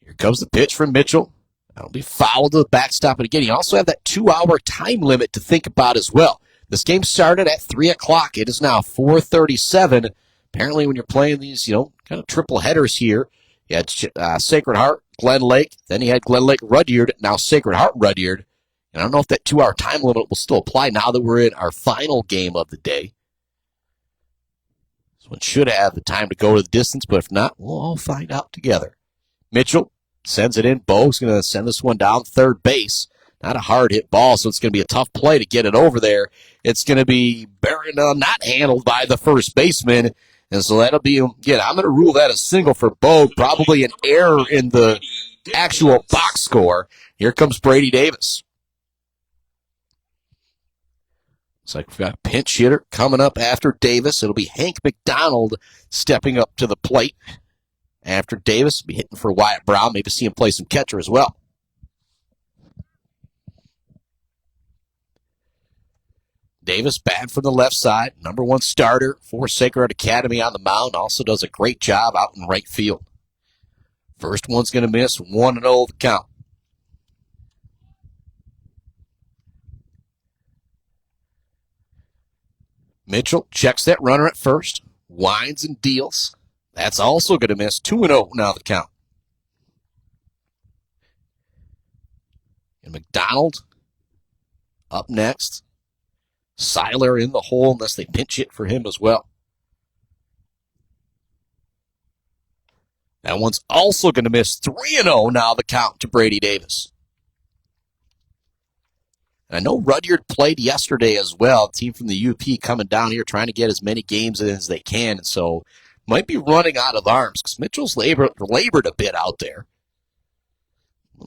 Here comes the pitch from Mitchell. That'll be fouled to the backstop. And again, you also have that 2-hour time limit to think about as well. This game started at 3 o'clock. It is now 4:37. Apparently, when you're playing these, kind of triple headers here, you had Sacred Heart, Glen Lake, then you had Glen Lake Rudyard, now Sacred Heart Rudyard. And I don't know if that 2-hour time limit will still apply now that we're in our final game of the day. This one should have the time to go to the distance, but if not, we'll all find out together. Mitchell sends it in. Bogue's going to send this one down 3rd base. Not a hard hit ball, so it's going to be a tough play to get it over there. It's going to be not handled by the first baseman. And so that'll be, again, I'm going to rule that a single for Bogue, probably an error in the actual box score. Here comes Brady Davis. Looks like we've got a pinch hitter coming up after Davis. It'll be Hank McDonald stepping up to the plate after Davis. Be hitting for Wyatt Brown. Maybe see him play some catcher as well. Davis bad from the left side. Number 1 starter for Sacred Heart Academy on the mound. Also does a great job out in right field. First one's going to miss. 1-0 the count. Mitchell checks that runner at first. Winds and deals. That's also going to miss. 2-0 now the count. And McDonald up next. Seiler in the hole unless they pinch hit for him as well. That one's also going to miss. 3-0 now the count to Brady Davis. And I know Rudyard played yesterday as well. A team from the UP coming down here trying to get as many games in as they can. And so might be running out of arms because Mitchell's labored a bit out there.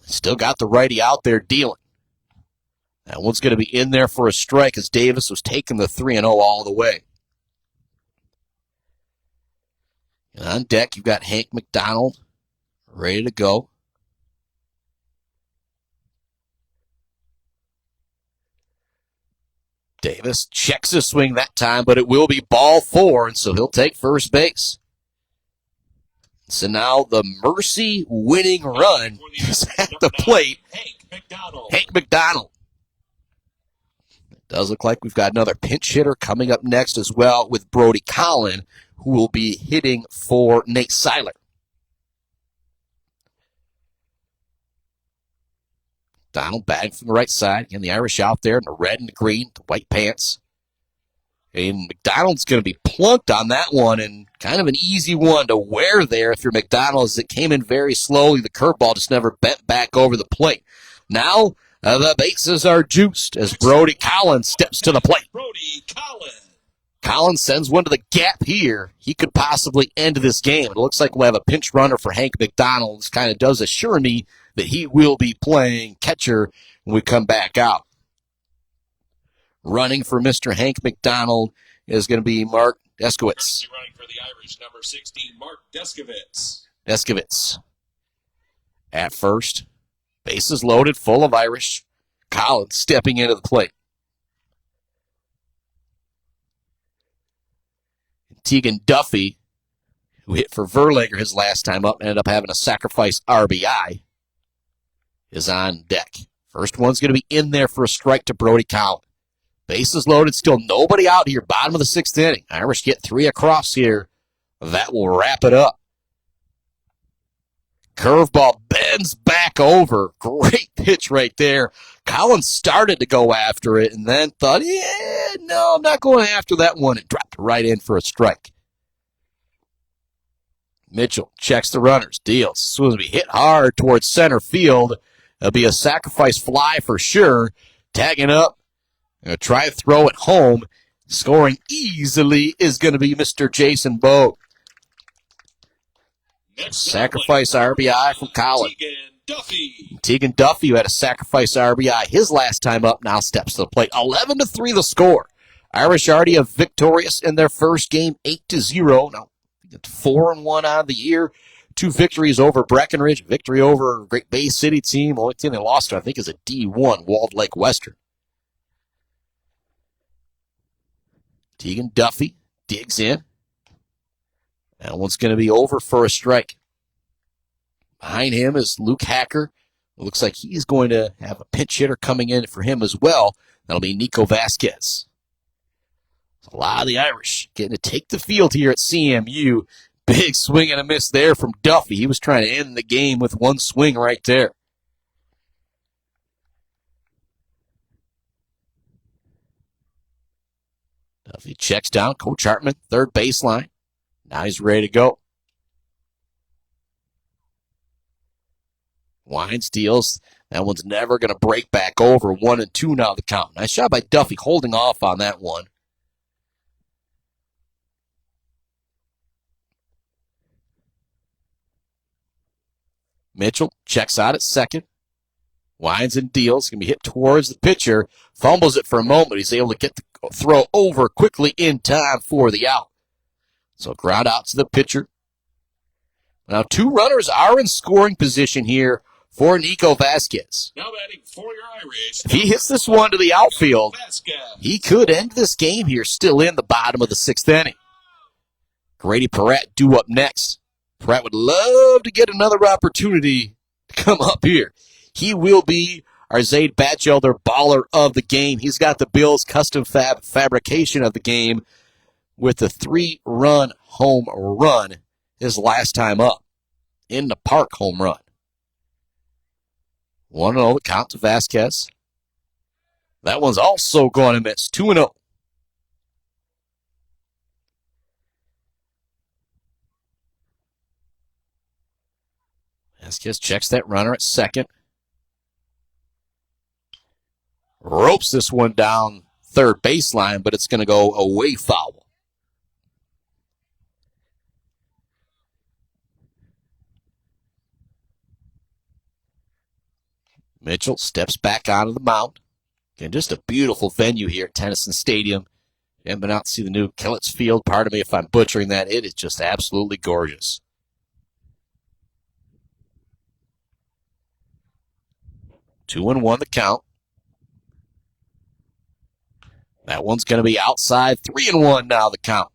Still got the righty out there dealing. That one's going to be in there for a strike as Davis was taking the 3-0 all the way. And on deck, you've got Hank McDonald ready to go. Davis checks a swing that time, but it will be ball 4, and so he'll take first base. So now the Mercy winning run is at the plate. Hank McDonald. It does look like we've got another pinch hitter coming up next as well with Brody Collin, who will be hitting for Nate Seiler. Donald batting from the right side. Again, the Irish out there in the red and the green, the white pants. And McDonald's going to be plunked on that one, and kind of an easy one to wear there if you're McDonald, as it came in very slowly. The curveball just never bent back over the plate. Now, the bases are juiced as Brody Collins steps to the plate. Collins sends one to the gap here. He could possibly end this game. It looks like we'll have a pinch runner for Hank McDonald. This kind of does assure me that he will be playing catcher when we come back out. Running for Mr. Hank McDonald is going to be Mark Deskowitz. Running for the Irish, number 16, Mark Deskowitz. Deskowitz at first. Bases loaded, full of Irish. Collins stepping into the plate. Tegan Duffy, who hit for Verlager his last time up, ended up having a sacrifice RBI, is on deck. First one's going to be in there for a strike to Brody Collins. Bases loaded, still nobody out here, bottom of the 6th inning. Irish get 3 across here. That will wrap it up. Curveball bends back over. Great pitch right there. Collins started to go after it and then thought, no, I'm not going after that one. It dropped right in for a strike. Mitchell checks the runners, deals. This one's going to be hit hard towards center field. It'll be a sacrifice fly for sure. Tagging up. Going to try to throw it home. Scoring easily is going to be Mr. Jason Bogue. Sacrifice RBI from Collins. Tegan Duffy, who had a sacrifice RBI his last time up, now steps to the plate. 11-3 the score. Irish already victorious in their first game, 8-0. Now, 4-1 on the year. 2 victories over Breckenridge, victory over Great Bay City team. Only team they lost to, I think, is a D1, Walled Lake Western. Tegan Duffy digs in. That one's going to be over for a strike. Behind him is Luke Hacker. It looks like he's going to have a pinch hitter coming in for him as well. That'll be Nico Vasquez. A lot of the Irish getting to take the field here at CMU. Big swing and a miss there from Duffy. He was trying to end the game with one swing right there. Duffy checks down. Coach Hartman, third baseline. Now he's ready to go. Wines deals. That one's never going to break back over. 1-2 now the count. Nice shot by Duffy holding off on that one. Mitchell checks out at second. Wines and deals. Going to be hit towards the pitcher. Fumbles it for a moment. He's able to get the throw over quickly in time for the out. So ground out to the pitcher. Now 2 runners are in scoring position here for Nico Vasquez. Now batting for your Irish. If he hits this one to the outfield, he could end this game here still in the bottom of the 6th inning. Grady Pieratt due up next. Pieratt would love to get another opportunity to come up here. He will be our Zaid Batchelder baller of the game. He's got the Bills custom fabrication of the game with the 3-run home run his last time up. In the park home run. 1-0 the count to Vasquez. That one's also going to miss. 2-0. Vasquez checks that runner at second. Ropes this one down third baseline, but it's going to go away foul. Mitchell steps back onto the mound. Again, just a beautiful venue here at Tennyson Stadium haven't been out to see the new Killets Field. Pardon me if I'm butchering that. It is just absolutely gorgeous. 2-1 the count. That one's going to be outside. 3-1 now the count.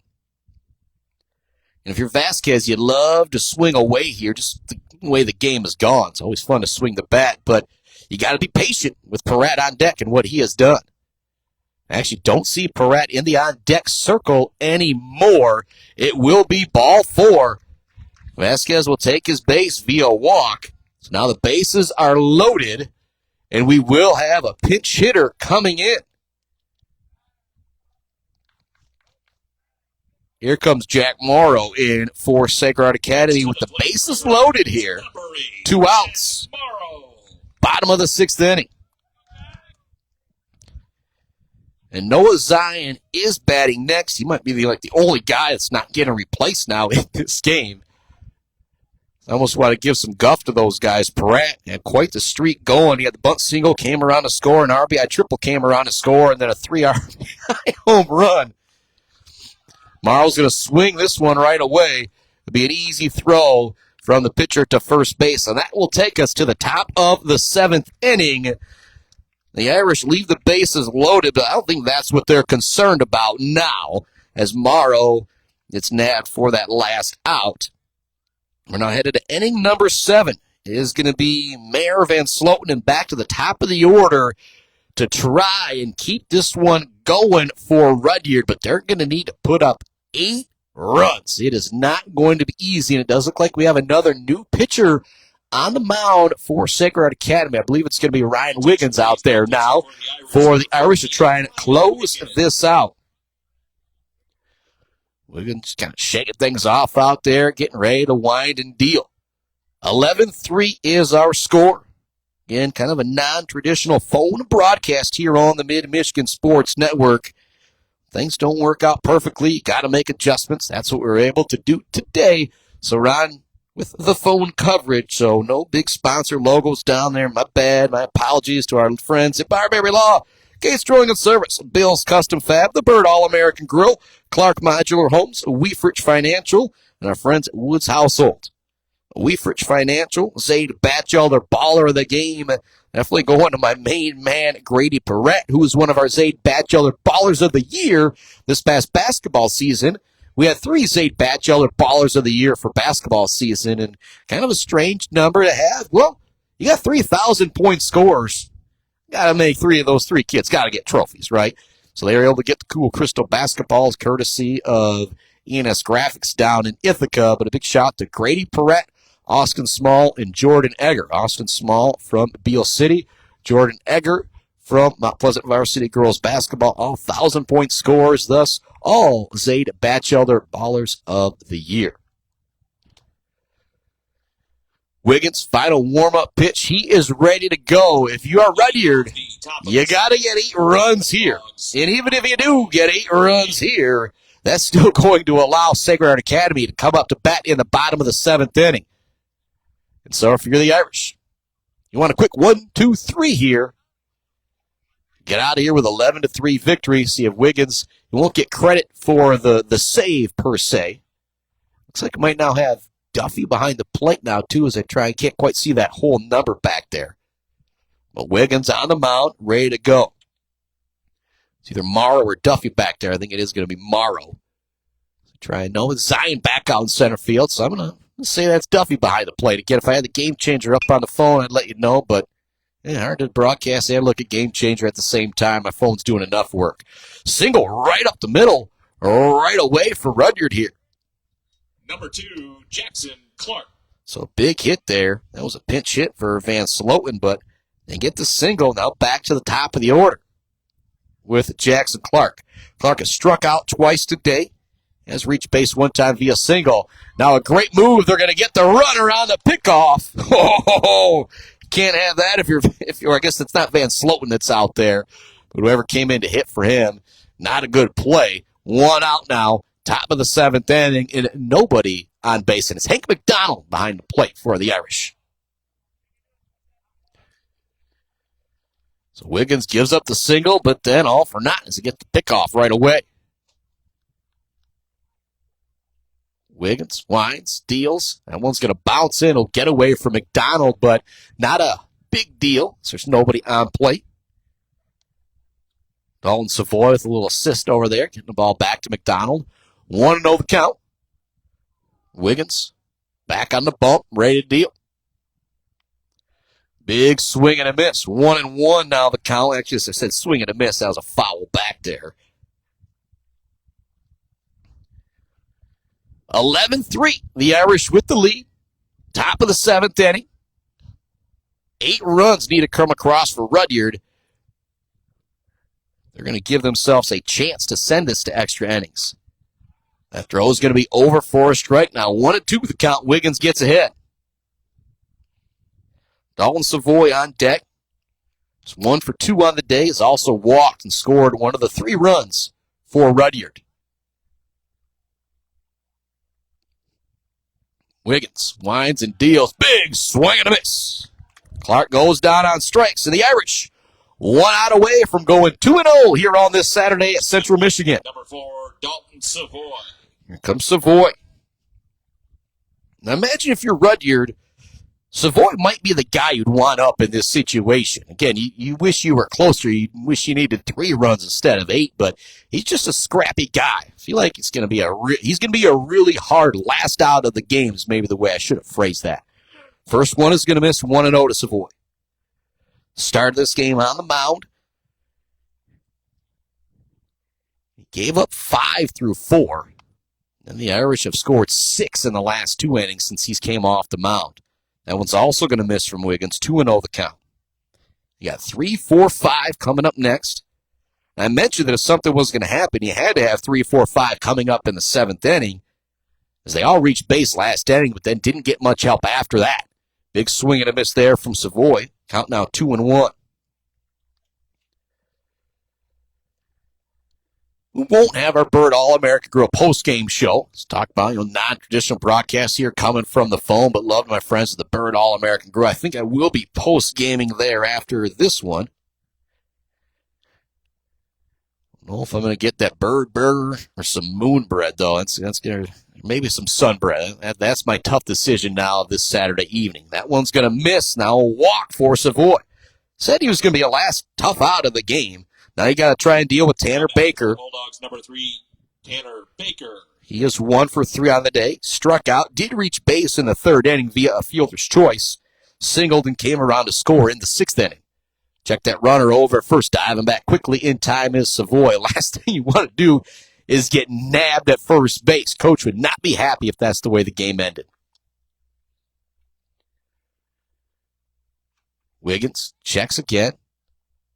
And if you're Vasquez, you'd love to swing away here, just the way the game has gone. It's always fun to swing the bat, but you got to be patient with Pieratt on deck and what he has done. I actually don't see Pieratt in the on-deck circle anymore. It will be ball 4. Vasquez will take his base via walk. So now the bases are loaded, and we will have a pinch hitter coming in. Here comes Jack Morrow in for Sacred Heart Academy with the bases loaded here. 2 outs. Bottom of the 6th inning. And Noah Zion is batting next. He might be the only guy that's not getting replaced now in this game. I almost want to give some guff to those guys. Pieratt had quite the streak going. He had the bunt single, came around to score, an RBI triple came around to score, and then a 3 RBI home run. Morrow's going to swing this one right away. It'll be an easy throw from the pitcher to first base, and that will take us to the top of the 7th inning. The Irish leave the bases loaded, but I don't think that's what they're concerned about now, as Morrow gets nabbed for that last out. We're now headed to inning number 7. It is going to be Mayor Van Sloten and back to the top of the order to try and keep this one going for Rudyard, but they're going to need to put up 8 runs. It is not going to be easy, and it does look like we have another new pitcher on the mound for Sacred Heart Academy. I believe it's going to be Ryan Wiggins out there now for the Irish to try and close this out. Wiggins kind of shaking things off out there, getting ready to wind and deal. 11-3 is our score. Again, kind of a non-traditional phone broadcast here on the Mid-Michigan Sports Network. Things don't work out perfectly. You got to make adjustments. That's what we were able to do today. So, Ron, with the phone coverage, so no big sponsor logos down there. My bad. My apologies to our friends at Barberry Law, Gates Drilling and Service, Bill's Custom Fab, the Bird All-American Grill, Clark Modular Homes, Weefrich Financial, and our friends at Woods Household. Weefrich Financial, Zaid Batchelder, baller of the game. Definitely going to my main man, Grady Pieratt, who was one of our Zaid Batchelder ballers of the year this past basketball season. We had 3 Zaid Batchelder ballers of the year for basketball season, and kind of a strange number to have. Well, you got 3,000-point scorers. Got to make 3 of those 3 kids. Got to get trophies, right? So they were able to get the cool crystal basketballs courtesy of ENS Graphics down in Ithaca. But a big shout to Grady Pieratt, Austin Small, and Jordan Egger. Austin Small from Beale City, Jordan Egger from Mount Pleasant Varsity Girls Basketball. All 1,000-point scorers, thus all Zaid Batchelder Ballers of the Year. Wiggins, final warm-up pitch. He is ready to go. If you are Rudyard, you got to get 8 runs here. And even if you do get 8 runs here, that's still going to allow Sacred Heart Academy to come up to bat in the bottom of the 7th inning. And so if you're the Irish, you want a quick 1, 2, 3 here. Get out of here with 11-3 victory. See if Wiggins, you won't get credit for the save per se. Looks like it might now have Duffy behind the plate now, too, as I try and can't quite see that whole number back there. But Wiggins on the mound, ready to go. It's either Morrow or Duffy back there. I think it is going to be Morrow. So try and know Zion back out in center field, so I'm going to say that's Duffy behind the plate. Again, if I had the game changer up on the phone, I'd let you know, but hard to broadcast and look at game changer at the same time. My phone's doing enough work. Single right up the middle, right away for Rudyard here. Number 2, Jackson Clark. So a big hit there. That was a pinch hit for Van Sloten, but they get the single. Now back to the top of the order with Jackson Clark. Clark has struck out twice today. Has reached base one time via single. Now a great move. They're going to get the runner on the pickoff. Oh, can't have that if you're. I guess it's not Van Sloten that's out there, but whoever came in to hit for him, not a good play. 1 out now. Top of the 7th inning, and nobody on base, and it's Hank McDonald behind the plate for the Irish. So Wiggins gives up the single, but then all for naught as he gets the pickoff right away. Wiggins winds, deals. That one's going to bounce in. He'll get away from McDonald, but not a big deal. So there's nobody on plate. Dalton Savoy with a little assist over there, getting the ball back to McDonald. 1-0 the count. Wiggins back on the bump, ready to deal. Big swing and a miss. 1-1 now the count. Actually, as I said, swing and a miss. That was a foul back there. 11-3. The Irish with the lead. Top of the 7th inning. 8 runs need to come across for Rudyard. They're going to give themselves a chance to send this to extra innings. That throw is going to be over for a strike. Now 1-2 the count. Wiggins gets ahead. Dalton Savoy on deck. It's 1 for 2 on the day. Has also walked and scored one of the 3 runs for Rudyard. Wiggins winds and deals. Big swing and a miss. Clark goes down on strikes, and the Irish 1 out away from going 2-0 here on this Saturday at Central Michigan. Number 4, Dalton Savoy. Here comes Savoy. Now imagine if you're Rudyard, Savoy might be the guy you'd want up in this situation. Again, you wish you were closer. You wish you needed 3 runs instead of 8, but he's just a scrappy guy. I feel like he's going to be a really hard last out of the game is maybe the way I should have phrased that. First one is going to miss 1-0 to Savoy. Started this game on the mound. He gave up 5 through 4. And the Irish have scored 6 in the last 2 innings since he's came off the mound. That one's also going to miss from Wiggins. 2-0 the count. You got 3, 4, 5 coming up next. And I mentioned that if something was going to happen, you had to have 3, 4, 5 coming up in the 7th inning, as they all reached base last inning, but then didn't get much help after that. Big swing and a miss there from Savoy. Count now 2-1. We won't have our Bird All-America Grill post-game show. Let's talk about non-traditional broadcasts here coming from the phone, but love my friends at the Bird All-American Grill. I think I will be post-gaming there after this one. I don't know if I'm going to get that bird burger or some moon bread, though. That's going to maybe some sun bread. That's my tough decision now this Saturday evening. That one's going to miss. Now a walk for Savoy. Said he was going to be a last tough out of the game. Now you got to try and deal with Tanner Baker. Bulldogs number 3, Tanner Baker. He is 1 for 3 on the day. Struck out. Did reach base in the 3rd inning via a fielder's choice. Singled and came around to score in the 6th inning. Check that runner over at first. Diving back quickly in time is Savoy. Last thing you want to do is get nabbed at first base. Coach would not be happy if that's the way the game ended. Wiggins checks again.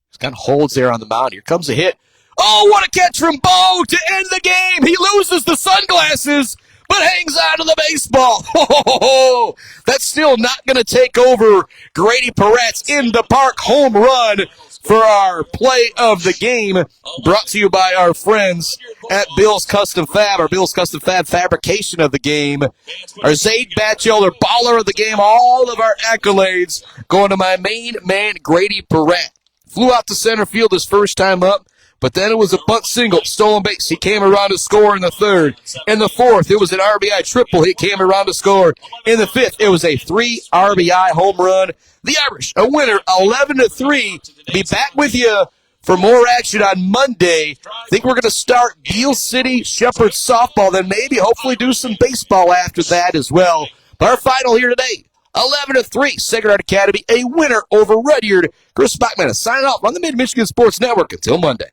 He's got holds there on the mound. Here comes a hit. Oh, what a catch from Bo to end the game. He loses the sunglasses, but hangs on to the baseball. Oh, that's still not going to take over Grady Pieratt's in the park home run for our play of the game, brought to you by our friends at Bill's Custom Fab, our Bill's Custom Fab fabrication of the game. Our Zaid Batchelder baller of the game, all of our accolades going to my main man, Grady Pieratt. Flew out to center field his first time up, but then it was a bunt single, stolen base. He came around to score in the 3rd. In the 4th, it was an RBI triple. He came around to score. In the 5th, it was a 3 RBI home run. The Irish, a winner, 11-3. Be back with you for more action on Monday. I think we're going to start Beale City Shepherd softball, then maybe hopefully do some baseball after that as well. But our final here today, 11-3, Sacred Heart Academy, a winner over Rudyard. Chris Bachman signing off on the Mid-Michigan Sports Network. Until Monday.